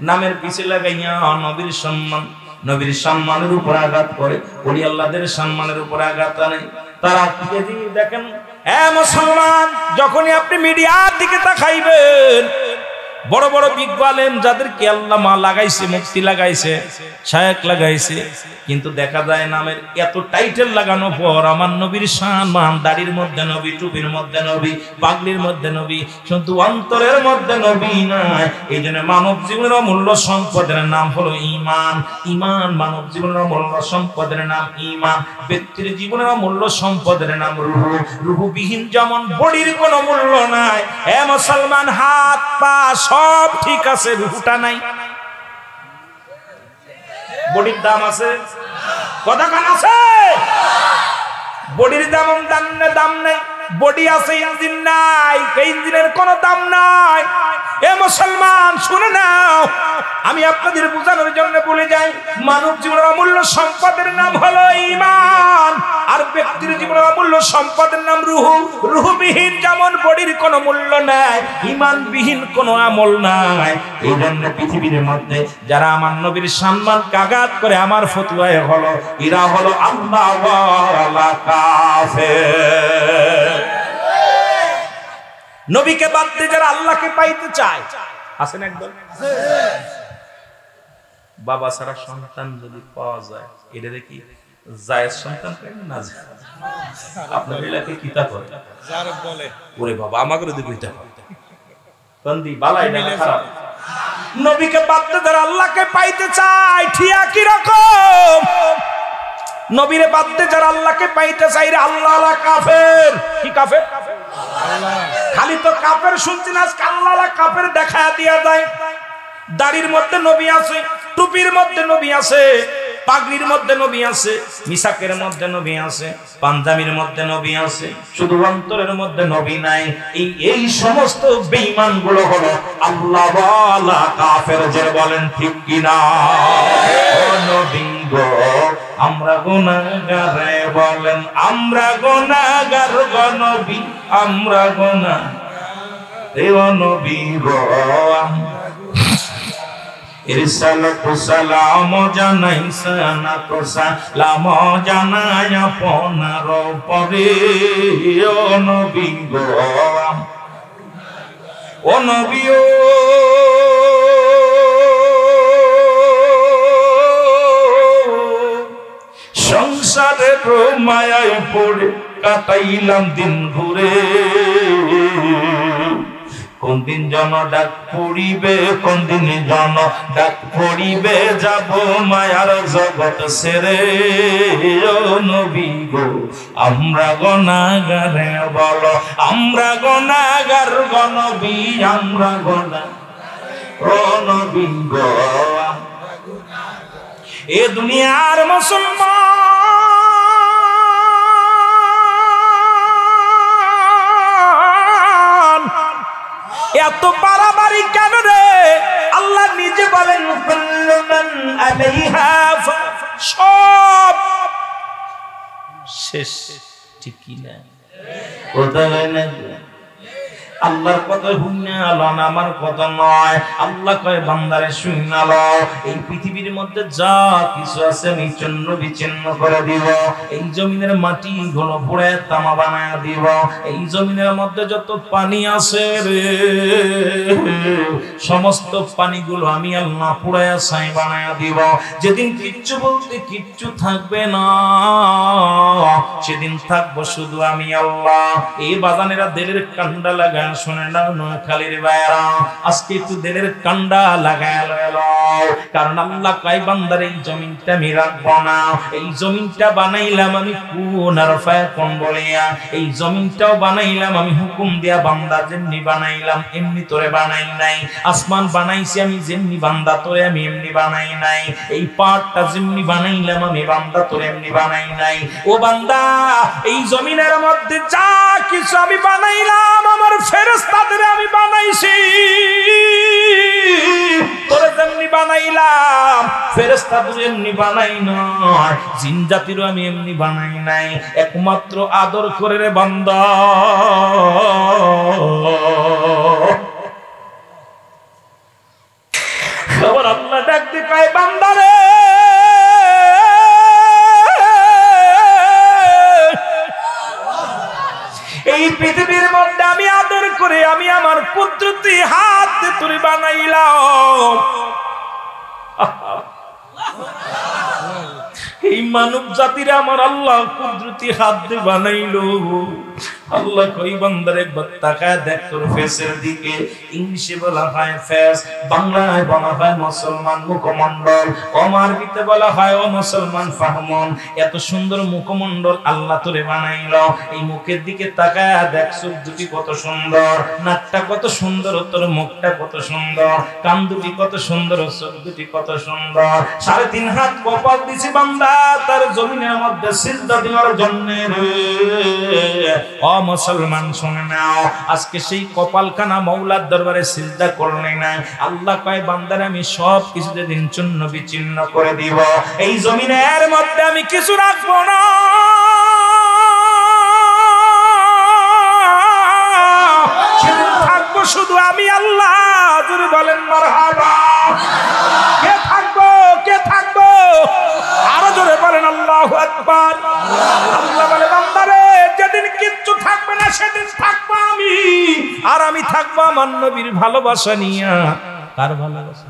নামের পিছে লাগাইয়া নবীর সম্মান, নবীর সম্মানের উপর আঘাত করে, ওলি আল্লাহদের সম্মানের উপর আঘাত আনে। তারা দেখেন, এ মুসলমান, যখনই আপনি মিডিয়ার দিকে তাকাইবেন, বড় বড় বিজ্ঞ আলেম যাদেরকে আল্লাহ মা লাগাইছে, মুক্তি লাগাইছে, শায়েখ লাগাইছে, কিন্তু দেখা যায় নামের এত টাইটেল লাগানোর পর আমার নবীর সম্মান, দাড়ির মধ্যে নবী, টুপির মধ্যে নবী, পাগড়ির মধ্যে নবী, কিন্তু অন্তরের মধ্যে নবী নাই। এই জন্য মানব জীবনের অমূল্য সম্পদের নাম হলো ঈমান। ঈমান মানব জীবনের অমূল্য সম্পদের নাম ঈমান। ব্যক্তির জীবনের অমূল্য সম্পদের নাম রূহ। রূহবিহীন যেমন বডির কোনো মূল্য নাই, এ মুসলমান হাত পা সব ঠিক আছে, রূহটা নাই। বডির দাম আছে, কথা কান আছে, বডির দাম নেই। বডি আছে, ইঞ্জিন নাই, ইঞ্জিনের কোনো দাম নাই। এ মুসলমান শুনে নাও, আমি আপনাদের বোঝানোর জন্য বলে যাই, মানব জীবনের অমূল্য সম্পদের নাম হলো ঈমান, আর ব্যক্তির জীবনের অমূল্য সম্পদের নাম রূহ। রূহবিহীন যেমন বডির কোনো মূল্য নাই, ঈমানবিহীন কোনো আমল নাই। এই জন্য পৃথিবীর মধ্যে যারা আমার নবীর সম্মান কাগাত করে, আমার ফতোয়ায় হলো এরা হলো আল্লাহ ওয়ালা কাফের। নবীকে বাদ দিয়ে যারা আল্লাহকে পাইতে চায়, আছেন একদম। বাবা ছাড়া সন্তান যদি পাওয়া যায়, এটা দেখি জায়েজ সন্তান পাই না যায়। আপনার এলাকায় কিতা করে যারা বলে ওরে বাবা আমাকে যদি কইতা বন্দি বালাই না খারাপ। নবীকে বাদ দিয়ে যারা আল্লাহকে পাইতে চায়, ঠিয়া কি রকম? নবীরে বাদ দিয়ে যারা আল্লাহকে পাইতে চায়, রে আল্লাহ আলা কাফের। কি কাফের? খালি তো কাফের শুনছি না, আল্লাহ আলা কাফের দেখা দিয়া যায়। দাড়ির মধ্যে নবী আছে, টুপির মধ্যে নবী আছে, পাগড়ির মধ্যে নবী আছে, মিসাকের মধ্যে নবী আছে, পাঞ্জাবির মধ্যে নবী আছে, শুধু অন্তরের মধ্যে নবী নাই। এই সমস্ত বেঈমান গুলো হলো আল্লাহ ওয়ালা কাফের। যে বলেন ঠিক কিনা? ও নবী গো আমরা গুনাহগার, বলেন আমরা গুনাহগার গো নবী, আমরা গুনাহগার এ নবী গো। ইরসালাত সালাম জানাই, সানাত সালাম জানাই আপনার পরে ও নবী গো। ও নবী ও সংসারের মায়ায় পড়ে কাটাইলাম দিন ঘুরে, কোন দিন জন ডাক পড়িবে, কোন দিন জন ডাক পড়িবে, যাব মায়ার জগৎ ছেড়ে ও নবী গো আমরা গুনাহগার, বলো আমরা গুনাহগার গো নবী, আমরা গুনাহগার ও নবী গো। এ দুনিয়ার মুসলমান এত বাড়াবাড়ি কেন রে? আল্লাহ নিজে বলেন কুল্লু মান আলাইহা সব শেষ, ঠিক কি না? আল্লাহর কথা শুনে আলো না, আমার কথা নয়। আল্লাহ কয় বান্দারে শুনে আলো, এই পৃথিবীর মধ্যে যা কিছু আছে আমি চূর্ণ বিচ্ছিন্ন করে দিব। এই জমিনের মাটি গুলো পুড়ে তামা বানায় দিব। এই জমিনের মধ্যে যত পানি আছে রে, সমস্ত পানিগুলো আমি আল্লাহ পুড়ায় ছাই বানায় দিব। যেদিন কিচ্ছু বলতে কিচ্ছু থাকবে না, সেদিন থাকবো শুধু আমি আল্লাহ। এই বাজানেরা দেলের কান্ডা লাগা শুনে না, নোয়াখালীর বাইরা আজকে একটু দেলের কান্ডা লাগায় লও, কারণ আল্লাহ কয় বান্দার এই জমিনটা আমি রাখবো না। এই জমিনটা বানাইলাম আমি কুন আর ফায়াকুন বলিয়া, এই জমিনটাও বানাইলাম আমি হুকুম দিয়া। বান্দা যেমনি বানাইলাম এমনি তোরে বানাই নাই। আসমান বানাইছি আমি যেমনি, বান্দা তোরে আমি এমনি বানাই নাই। এই পাটটা যেমনি বানাইলাম আমি, বান্দা তোরে এমনি বানাই নাই। ও বান্দা এই জমিনের মধ্যে যা কিছু আমি বানাইলাম, আমার ফেরেশতাদের আমি বানাইছি। তোরে যেমনি বানাইলাম ফেরেশতাদের এমনি বানাই নাই, জিন জাতিরও আমি এমনি বানাই নাই। একমাত্র আদর করে রে বান্দা, খবর আল্লাহ ডাক দিয়ে কয় বান্দারে এই পৃথিবীর মধ্যে আমি আদর করে আমি আমার কুদরতি হাত দিয়ে তুলে বানাইলাম। এই মানব জাতিরা আমার আল্লাহ কুদরতি হাত দিয়ে বানাইলো। আল্লাহ কই বান্দার একবার তাকায় দেখ তোর ফেসের দিকে। ইংলিশে বলা হয় ফেস, বাংলায় বলা হয় মুসলমান মুখমণ্ডল, আরবিতে বলা হয় ও মুসলমান ফাহমন। এত সুন্দর মুখমণ্ডল আল্লাহ তোরে বানাইলো। এই মুখের দিকে তাকায় দেখ চোখ দুটি কত সুন্দর, নাকটা কত সুন্দর, তোর মুখটা কত সুন্দর, কান দুটি কত সুন্দর, চোখ দুটি কত সুন্দর। 3.5 হাত কপাল দিছি বান্দা তার জমিনের মধ্যে সিজদা দেওয়ার জন্য রে। ও মুসলমান শুনে নাও, আজকে সেই কপালখানা মাওলার দরবারে সিজদা করলে না। আল্লাহ কয় বান্দারে আমি সব কিছু যেদিন চূর্ণ বিচূর্ণ করে দিব, এই জমিনের মধ্যে আমি কিছু রাখবো না। সেদিন থাকবো শুধু আমি আল্লাহ। জোরে বলেন মারহাবা। কে থাকবো? কে থাকবো? আরো জোরে বলেন আল্লাহু আকবার। আল্লাহ বলে বান্দারে যেদিন কিচ্ছু থাকবে না সেদিন থাকবো আমি, আর আমি থাকবো আমার নবীর ভালোবাসা নিয়ে। কার ভালোবাসা?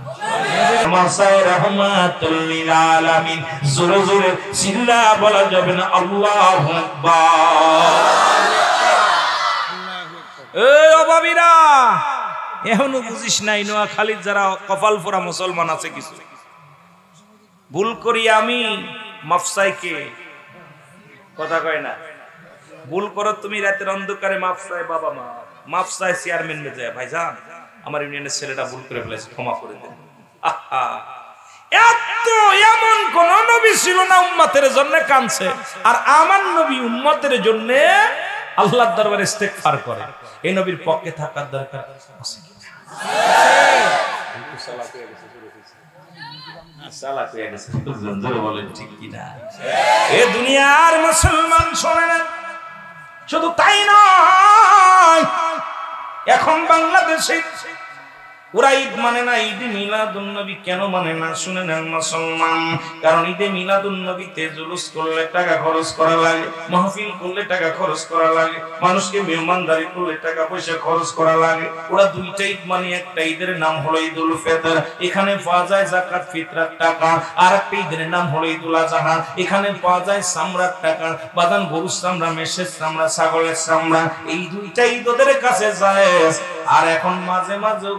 মাসায় রাহমাতুল লিল আলামিন। জোরে জোরে চিল্লা বলা যাবে না আল্লাহু আকবার। এই অভাবীরা এখনো বুঝিস নাই, নোয়াখালীর যারা কপাল ফোরা মুসলমান আছে কিছু ভুল করি আমি মাফসাইকে কথা কয় না। ভুল করো তুমি রাতের অন্ধকারে মাফসাই বাবা মা, মাফসাই চেয়ারম্যান মেজে ভাইজান আমার ইউনিয়নের ছেলেটা ভুল করে ফেলেছে ক্ষমা করে দেন। আহা, এত এমন কোন নবী ছিল না উম্মতের জন্য কাঁদছে, আর আমার নবী উম্মতের জন্য আল্লাহর দরবারে ইস্তেগফার করে। এই নবীর পক্ষে থাকার দরকার আছে। এ দুনিয়ার মুসলমান শোনেন, শুধু তাই নয়, এখন বাংলাদেশে ওরা ঈদ মানে না। ঈদে মিলাদুন নবী কেন মানে না শুনে নেন মুসলমান। কারণ ঈদে মিলাদুন নবীতে জুলুস করলে টাকা খরচ করা লাগে, মাহফিল করলে টাকা খরচ করা লাগে, মানুষকে মেহমানদারি করলে টাকা পয়সা খরচ করা লাগে। ওরা দুইটা ঈদ মানে, একটা ঈদের নাম হলো ঈদুল ফিতর, এখানে পাওয়া যায় যাকাত ফিতরার টাকা। আর একটা ঈদের নাম হলো ঈদুল আযহা, এখানে পাওয়া যায় চামড়ার টাকা, বাদান গরুর চামড়া, মেষের চামড়া, ছাগলের চামড়া। এই দুইটা ঈদ ওদের কাছে যায়। আর এখন মাঝে মাঝে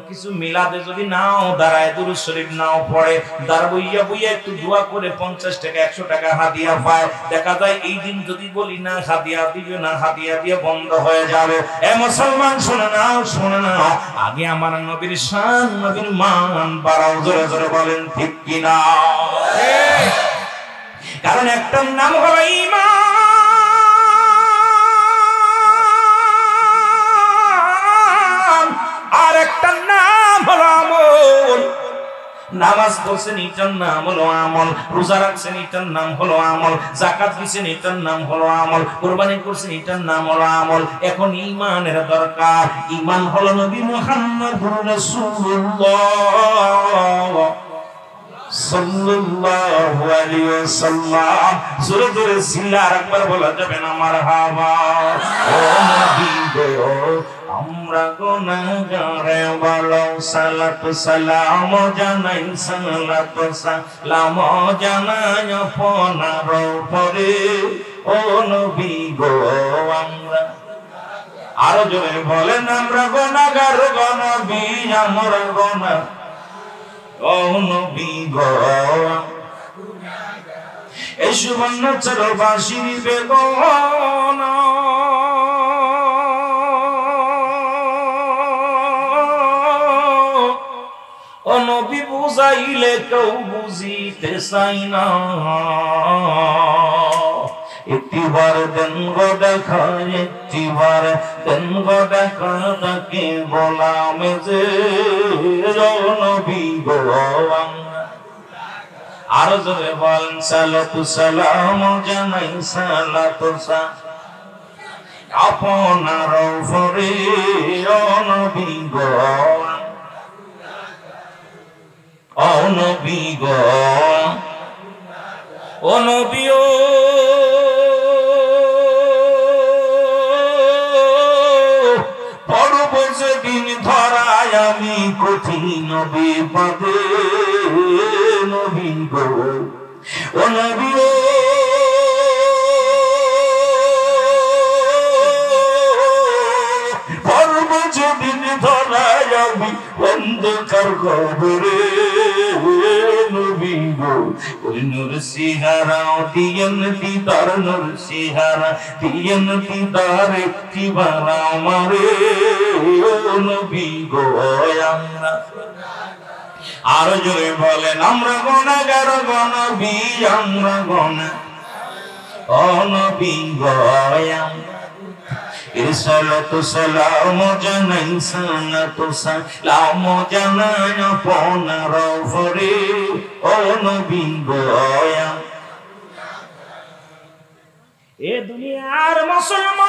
কিছু মিলাদে যদি নাও দাঁড়ায়, দুরূদ শরীফ নাও পড়ে, দাঁড় বইয়া বইয়া একটু দোয়া করে 50 টাকা 100 টাকা হাদিয়া পায়। দেখা যায় এই দিন যদি বলি না হাদিয়া দিবে না, হাদিয়া দিয়ে বন্ধ হয়ে যাবে। এ মুসলমান শুনে নাও, শুনে নাও, আগে আমার নবীর শান নবীর মান বাড়াও। জোরে জোরে বলেন ঠিক কিনা? কারণ একটা নাম হলো ঈমান, আর একটা নাম হলো আমল। নামাজ পড়ছেন এটার নাম হলো আমল, রোজা রাখছেন এটার নাম হলো আমল, যাকাত দিছেন এটার নাম হলো আমল, কুরবানি করছেন এটার নাম হলো আমল। এখন ঈমানের দরকার। ঈমান হলো নবী মুহাম্মদুর রাসূলুল্লাহ সাল্লাল্লাহু আলাইহি ওয়াসাল্লাম। জোরে জোরে সিল্লার একবার বলা যাবে না মারহাবা। ও নবী গো আমরা গুনাহগারে বলো সালাতু সালাম জানাই, সালাতু সালাম জানাই আপনার উপরে। ও নবী গো আমরা, আরো জোরে বলেন আমরা গুনাহগার গো নবী আমরা গুনাহ। ও নবী গো এই সুবর্ণ চরবাসীর বেগন ও নবী বুঝাইলে কেউ বুঝিতে চাই না। একটিবার দেন গো দেখা, একটিবার দেন গো দেখা, তাকে বলাম যে নবী গো। আরো জোরে বলেন সালাতু সালাম জানাই, সালাতু সালাম আপনার উপরে। ও নবী গো, ও নবী গো ও নবী ও পড়ব যেদিন ধরায় আমি কঠিন বিপদে নবী গো ও নবী ও পড়ব যেদিন ধরায় আমি অন্ধকার কবরে নবী গো ওই নূর সিহারা দিয়েন দিদার নূর সিহারা দিয়েন দিদার একটিবার আমারে ও নবী গো আমরা আর জোরে বলেন আমরা গুনাহগার গো নবী আমরা গুনাহ ও নবী গো আমরা ইরসালাতু সালামু জানাই সালাতু সালামু জানাই আপনার উপরে ও নবী গো এ দুনিয়ার মুসলমান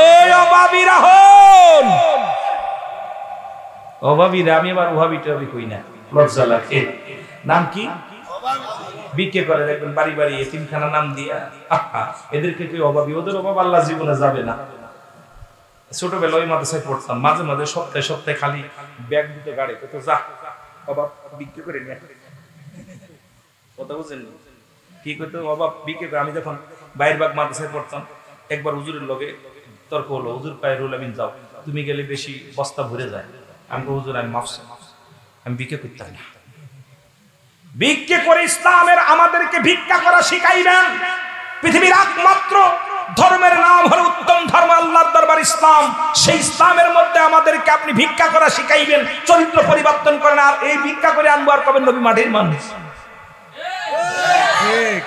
এই অভাবীরা হন অভাবীরা আমি আবার অভাবীটা কই না লজ্জা লাগে নাম কি বিকে করে দেখবেন বাড়ি বাড়ি এতিমখানা নাম দিয়া এদেরকে কি অভাবী ওদের অভাব আল্লাহ জীবনে যাবে না ছোটবেলায় মাদ্রাসায় পড়তাম মাঝে মাঝে সপ্তাহে সপ্তাহে খালি ব্যাগ দিতে গাড়ি তো যা অভাব বিক্রি করে নিয়ে কথা বুঝেন কি করতো অভাব বিক্রি করে আমি যখন বাইরের বাগ মাদ্রাসায় পড়তাম একবার হুজুরের লগে তর্ক হলো হুজুর পায়ে রুল আমিন যাও তুমি গেলে বেশি বস্তা ভরে যায় আমি হুজুর আমি মাফ আমি ভিক্ষা করতাম না ভিক্ষা করে ইসলামের আমাদেরকে ভিক্ষা করা শিখাইবেন পৃথিবীর একমাত্র ধর্মের নাম হলো উত্তম ধর্ম আল্লাহর দরবার ইসলাম সেই ইসলামের মধ্যে আমাদেরকে আপনি ভিক্ষা করা শিখাইবেন চরিত্র পরিবর্তন করেন আর এই ভিক্ষা করে আনবো আর কবেন নবী মাটির মানুষ ঠিক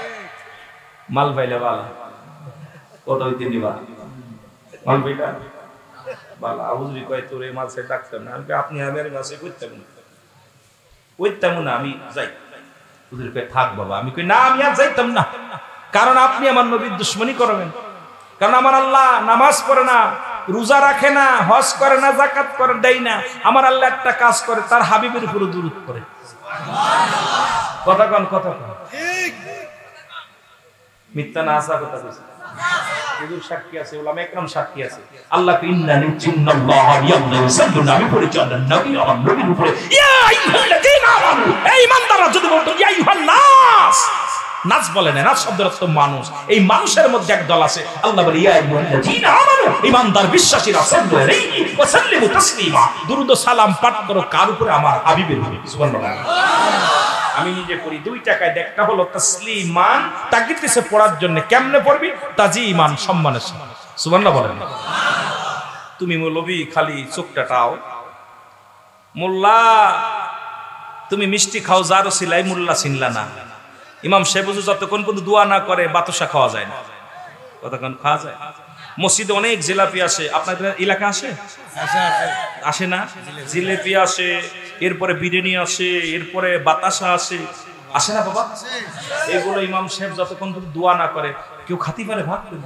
মাল পাইলে বালা কত হইতে নিবা মাল পাইলা বালা হুজুরি কয় তোরে মাছে ডাকতাম না আপনি আমার মাছে করতেন ওইতাম না আমি যাই হুজুর কয় থাক বাবা আমি কই না আমি আর যাইতাম না কারণ আপনি আমার নবীর দুশমনি করবেন কারণ আমার আল্লাহ নামাজ পড়ে না রোজা রাখে না হজ করে না যাকাত করে দেয় না আমার আল্লাহ একটা কাজ করে তার হাবিবের উপরে দুরূদ করে সুবহানাল্লাহ কথা কোন ঠিক মিথ্যা না আসা কথা কইছে হুজুর সাক্ষী আছে উলামা একরাম সাক্ষী আছে আল্লাহ কে ইন্নানি জিন্নাল্লাহ ইয়াসাল্লুনা আমি পরিচয় নবী আমার নবীর উপরে ইয়া আইয়ুহাল্লাযীনা আমানু এই ইমানদাররা যদি বলতো ইয়া আইয়ুহান নাস নাস বলে না নাস শব্দের অর্থ মানুষ এই মানুষের মধ্যে এক দল আছে আল্লাহ বলে ইয়া আইয়ুহাল্লাযীনা আমানু ইমানদার বিশ্বাসীরা সাল্লু আলাইহি ওয়া সাল্লিমু তাসলিমা দুরূদ ও সালাম পাঠ করো কার উপরে আমার হাবিবের উপরে সুবহানাল্লাহ আমি নিজে পড়ি 2 টাকায় একটা হলো তাসলিমান তাকিদ দিতে পড়ার জন্য কেমনে পড়বি তাজিমান সম্মানের সাথে সুবহানাল্লাহ বলেন তুমি মৌলবী খালি চোখটাটাও মোল্লা তুমি মিষ্টি খাও যারও সিলাই মোল্লা চিনলা না ইমাম সাহেব যতক্ষণ পর্যন্ত দোয়া না করে বাতাসা খাওয়া যায় না কতক্ষণ খাওয়া যায় মসজিদে অনেক জিলাপি আসে আপনাদের এলাকা আসে আসে না জিলাপি আসে এরপরে বিরিয়ানি আসে এরপরে বাতাসা আসে আসে না বাবা এগুলো ইমাম সাহেব যতক্ষণ পর্যন্ত দোয়া না করে কেউ খাতি পারে ভাগ করে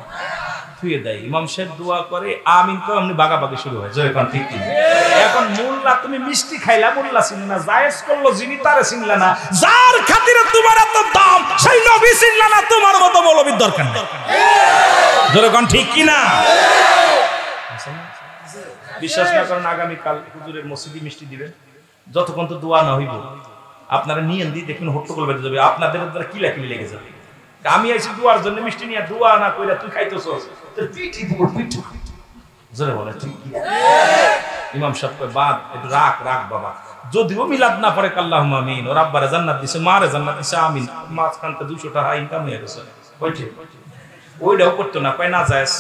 থুয়ে দেয় ইমাম সাহেব দোয়া করে আমিন করে এমনি বাগাবাগি শুরু হয় জয় কান ঠিক কি এখন মোল্লা তুমি মিষ্টি খাইলা মোল্লা চিনলে না জায়েজ করলো যিনি তারে চিনলে না যার খাতিরে তোমার এত দাম সেই নবী চিনলে না তোমার মতো মৌলবীর দরকার নেই জয় কান ঠিক কি না বিশ্বাস না করেন আগামী কাল হুজুরের মসজিদে মিষ্টি দিবেন যতক্ষণ তো দোয়া না হইব আপনারা নিয়েন দি দেখুন হট্টগোল বেঁধে যাবে আপনাদের দ্বারা কি লেগে যাবে আমি আইছি দুয়ার জন্য মিষ্টি নিয়ে দোয়া না কইরা তুই খাইতেছস তোর পিঠি দিব পিঠ জোরে বলে ঠিক কি ইমাম সাহেব কয় বাদ একটু রাখ বাবা যদিও মিলাদ না পড়ে আল্লাহুম্মা আমিন ও রাব্বারে জান্নাত দিছে মারে জান্নাত দিছে আমিন মাঝখানতে 200 টাকা ইনকাম হয়ে গেছে কইছে ওইটাও করতো না কয় না যায়স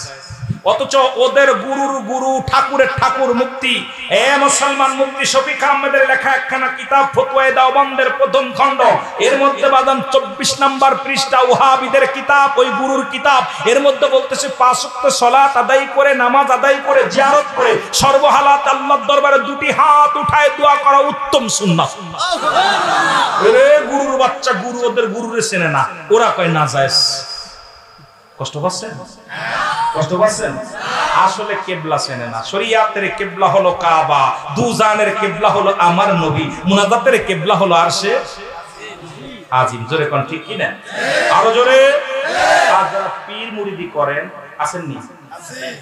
অথচ ওদের গুরুর গুরু ঠাকুরের ঠাকুর মুক্তি এ মুসলমান মুক্তি শফিক আহমেদের লেখা একখানা কিতাব ফতোয়ায়ে দেওবন্দের প্রথম খণ্ড এর মধ্যে বাদান 24 নম্বর পৃষ্ঠা ওয়াহাবিদের কিতাব ওই গুরুর কিতাব এর মধ্যে বলতেছে 5 ওয়াক্ত সালাত আদায় করে নামাজ আদায় করে জিয়ারত করে সর্বহালাত আল্লাহর দরবারে দুটি হাত উঠায় দোয়া করা উত্তম সুন্নাত সুবহানাল্লাহ এরে গুরুর বাচ্চা গুরু ওদের গুরুরে চেনে না ওরা কয় না জায়েজ কষ্ট পাচ্ছেন কষ্ট পাচ্ছেন? আসলে কেবলা চেনে না। শরিয়াতের কেবলা হলো কাবা, দুজানের কেবলা হলো আমার নবী, মুনাজাতের কেবলা হলো আরশে আজিম। জোরে কোন ঠিক কি না? আরো জোরে। আর যারা পীর মুরিদি করেন আসেননি,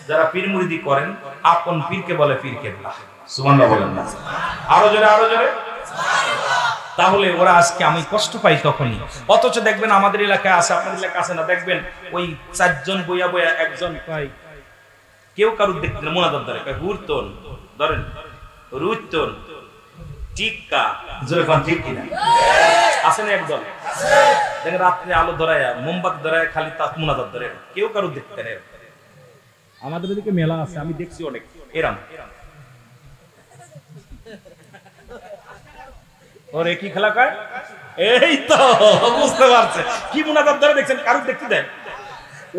যারা পীর মুরিদি করেন আপন পীরকে বলে পীর কেবলা। সুবহানাল্লাহ বলেন না? আরো জোরে, আরো জোরে। তাহলে ওরা আজকে আমি কষ্ট পাই তখনই। অথচ দেখবেন আমাদের এলাকায় আছে, আপনাদের এলাকায় আছে না, দেখবেন ওই চারজন বইয়া বইয়া একজন কয় কেউ কারুর দেখতে মোনাজাত ধরে, কয় হুরতন ধরেন, রুতন, টিক্কা, জোরে কোন ঠিক কিনা? আছে না একদল? দেখেন রাত্রে আলো ধরায়া মোমবাতি ধরায়া খালি তা মোনাজাত ধরে, কেউ কারুর দেখতে নেই। আমাদের এদিকে মেলা আছে, আমি দেখছি অনেক এরম। ওরে কি খেলা কয়? এই তো বুঝতে পারছে কি মুনাজাত ধরে দেখছেন, কারুর দেখতে দেয়।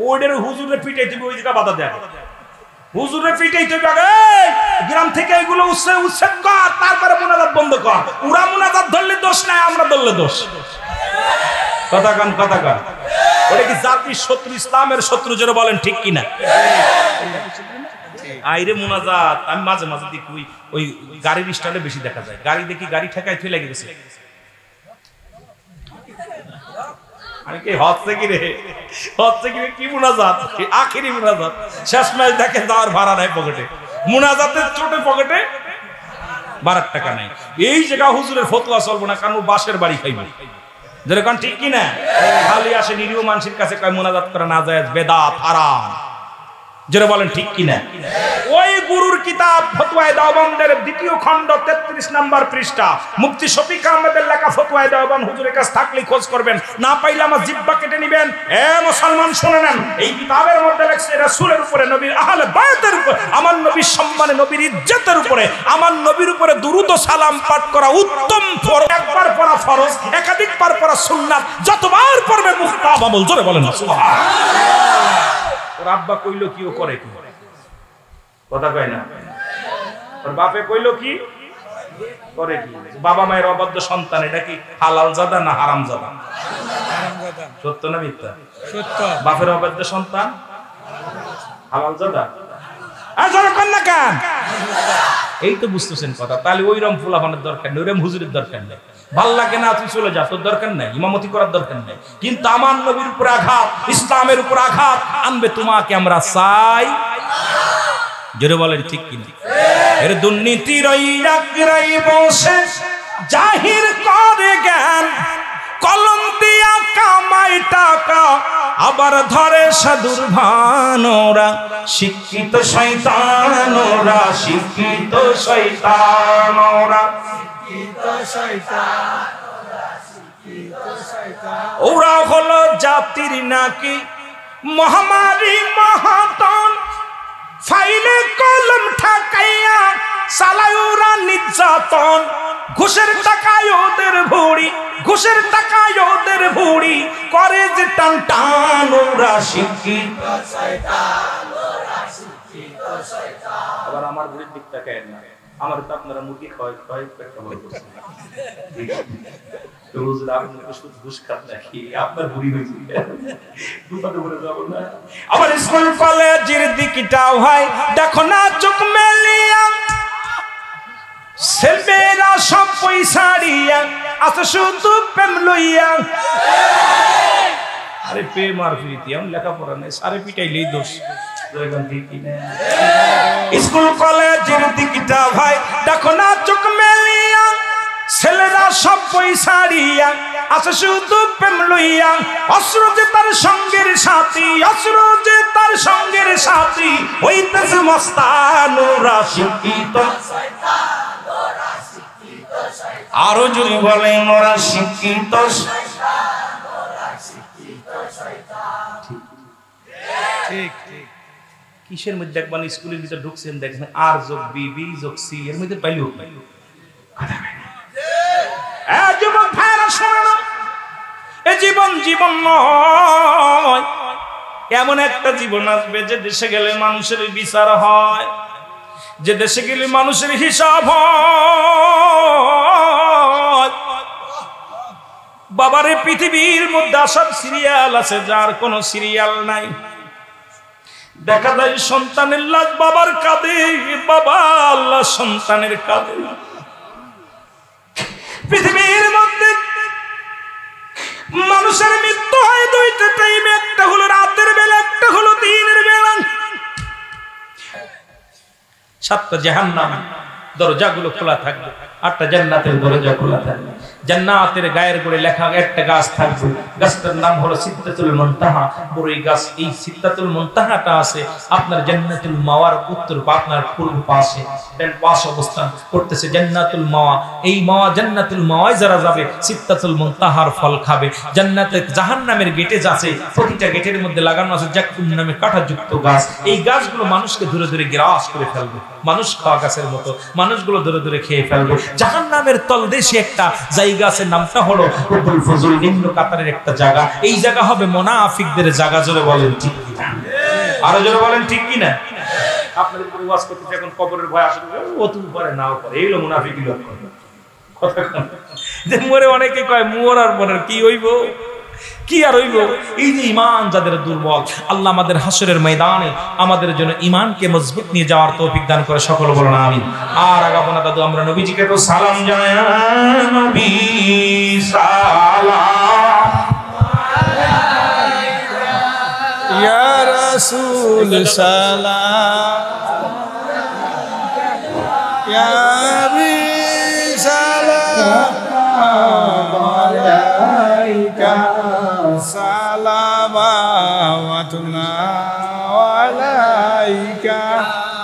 ওদের হুজুরে পিটাই তুমি ওই জায়গা বাধা দেয়, হুজুরে পিটাই তুমি আগে গ্রাম থেকে এগুলো উচ্ছেদ কর, তারপরে মুনাজাত বন্ধ কর। ওরা মুনাজাত ধরলে দোষ নাই, আমরা ধরলে দোষ। কথা কান, কথা কান। ওটা কি জাতির শত্রু, ইসলামের শত্রু, যারা বলেন ঠিক কিনা? আইরে মুনাজাত আমি মাঝে মাঝে দেখি ওই গাড়ির স্ট্যান্ডে বেশি দেখা যায়। গাড়ি দেখি গাড়ি ঠেকায় ফেলে গেছে। আমি কি হচ্ছে কি রে, হচ্ছে কি রে, কি মুনাজাত, আখেরি মুনাজাত। শেষ ম্যাচ দেখে যাওয়ার ভাড়া নাই পকেটে, মুনাজাতের ছোটে পকেটে 12 টাকা নাই। এই জায়গা হুজুরের ফতোয়া চলবো না, কারণ বাসের বাড়ি খাইবে। যেরকম ঠিক কিনা? খালি আসে নিরীহ মানুষের কাছে কয় মুনাজাত করা না যায়, বেদাত, হারাম। যারা বলেন ঠিক কিনা? ওই গুরুর কিতাব ফতোয়ায়ে দেওবন্দের 2য় খণ্ড 33 নম্বর পৃষ্ঠা, মুফতি শফিক আহমেদের লেখা ফতোয়ায়ে দেওবন্দ হুজুরের কাছে থাকলে খোঁজ করবেন, না পাইলে আমার জিহ্বা কেটে নেবেন। এ মুসলমান শুনে নেন, এই কিতাবের মধ্যে লেখছে রাসূলের উপরে, নবীর আহলে বায়তের উপরে, আমার নবীর সম্মানে, নবীর ইজ্জতের উপরে, আমার নবীর উপরে দুরূদ ও সালাম পাঠ করা উত্তম ফরজ। একবার পড়া ফরজ, একাধিকবার পড়া সুন্নাত, যতবার পড়বে মুস্তাহাব আমল। জোরে বলেন না সুবহানাল্লাহ। ওর আব্বা কইলো কি, ও করে কি? কথা কয় না। ওর বাপে কইলো কি, করে কি? বাবা মায়ের অবাধ্য সন্তান, এটা কি হালাল জাদা না হারাম জাদা? সত্য না মিথ্যা? সত্য। বাপের অবাধ্য সন্তান হালাল জাদা। আর জোরে কর না কেন? এই তো বুঝতেছেন কথা। তাহলে ওইরকম ফুলাফানের দরকার নেই, ওইরকম হুজুরের দরকার নেই। ভাল লাগে না তুই চলে যা, তোর দরকার নাই, ইমামতি করার দরকার নাই। কিন্তু আমার নবীর উপর আঘাত, ইসলামের উপর আঘাত আনবে তোমাকে আমরা চাই। জোরে বলেন ঠিক কিনা? এর দুর্নীতির রাই বসে জাহির করে জ্ঞান, কলম দিয়া কামাই টাকা, আবার ধরে সাধুর ভান। ওরা শিক্ষিত শয়তান, ওরা শিক্ষিত শয়তান, ওরা ওরা হলো জাতির নাকি মহামারী মহাতন, ফাইলে কলম ঠাকাইয়া চালায় ওরা নির্যাতন। ঘুষের টাকায় ওদের ভুড়ি, ঘুষের টাকায় ওদের ভুড়ি, করে যে টান টান। ওরা শিক্ষিত শয়তান, ওরা শিক্ষিত শয়তান। আবার আমার ভুড়ির দিক তাকায় না, আমার তো আপনারা মুরগি খাওয়াই খাওয়াই পেটটা বড় করছেন। রোজ রাত শুধু ঘুষ খান নাকি? আপনার বুড়ি হয়েছে, দুপাতে বলে যাবো না। আবার স্কুল কলেজের দিকটাও হয় দেখো না চোখ মেলিয়া, ছেলেরা সব পয়সা দিয়া আছে শুধু প্রেম লইয়া। আরে প্রেম আর প্রীতি, আমি লেখাপড়া নাই, সারে পিটাইলেই দোষ। স্কুল কলেজের দিকটা ভাই দেখো না চোখ মেলিয়া, ছেলেরা সব পয়সা দিয়া আছে শুধু প্রেম লইয়া। অস্ত্র যে তার সঙ্গের সাথী, অস্ত্র যে তার সঙ্গের সাথী, হইতেছে মস্তান। ওরা শিক্ষিত শয়তান, ওরা শিক্ষিত শয়তান। আরো যদি বলেন ওরা শিক্ষিত শয়তান, ওরা শিক্ষিত শয়তান। ঠিক ঠিক। কিসের মধ্যে একবার স্কুলের ভিতরে ঢুকছেন, দেখেন আর যোগ বি, বি যোগ সি, এর মধ্যে পাইলো জীবন ভাইরা শোনো না, এ জীবন জীবন নয়। এমন একটা জীবন আসবে যে দেশে গেলে মানুষের বিচার হয়, যে দেশে গেলে মানুষের হিসাব হয়। বাবারে পৃথিবীর মধ্যে সব সিরিয়াল আছে, যার কোনো সিরিয়াল নাই। দেখা যায় সন্তানের লাশ বাবার কাঁধে, বাবা আল্লাহ সন্তানের কাঁধে। পৃথিবীর মধ্যে মানুষের মৃত্যু হয় দুইটা টাইমে, একটা হলো রাতের বেলা, একটা হলো দিনের বেলা। 7টা জাহান্নাম দরজাগুলো খোলা থাকবে, 8টা জান্নাতের দরজা খোলা থাকবে। জান্নাতের গায়ের গোড়ে লেখা একটা গাছ থাকবে, গাছটার নাম হলো সিদরাতুল মুনতাহা। বড়ই গাছ। এই সিদরাতুল মুনতাহাটা আছে আপনার জান্নাতুল মাওয়ার উত্তর বা আপনার পূর্ব পাশে, ডান পাশে অবস্থান করতেছে জান্নাতুল মাওয়া। এই মাওয়া জান্নাতুল মাওয়ায় যারা যাবে সিদরাতুল মুনতাহার ফল খাবে। জান্নাতে জাহান্নামের গেটে আছে, প্রতিটা গেটের মধ্যে লাগানো আছে জাক্কুম নামে কাঁটাযুক্ত গাছ। এই গাছগুলো মানুষকে ধরে ধরে গ্রাস করে ফেলবে, মানুষ খাওয়া গাছের মতো মানুষগুলো ধরে ধরে খেয়ে ফেলবে। জাহান্নামের তলদেশে একটা জায়গা আছে, নামটা হলো রুবুল ফুজুল, নিম্ন কাতারের একটা জায়গা। এই জায়গা হবে মুনাফিকদের জায়গা। জোরে বলেন ঠিক কিনা? আরো জোরে বলেন ঠিক কিনা? আপনাদের উপর ওয়াজ করতে এখন কবরের ভয় আসে, ও তুমি পারে নাও পারে, এইগুলো মুনাফিকি লক্ষণ। কথা কন যে মরে অনেকে কয় মুর আর মনের কি হইব, কি আর হইব। এই যে ঈমান যাদের দুর্বল, আল্লাহ আমাদের হাসরের ময়দানে আমাদের জন্য ঈমানকে মজবুত নিয়ে যাওয়ার তৌফিক দান করে। সকল বলুন আমিন। আর আগাবো না দাদু, আমরা নবীজিকে তো সালাম জানাই। নবী সালাম আলাইকা ইয়া রাসূল সালাম ইয়া নবী সালাম আলাইকা সালাওয়াতুনা আলাইকা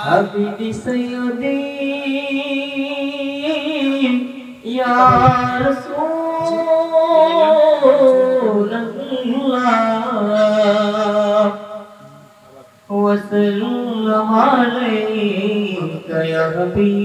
হাবিবি সাইয়্যিদি ইয়া রাসূলুল্লাহ ওয়া সাল্লামু আলাইকা ইয়া হাবিবাল্লাহ।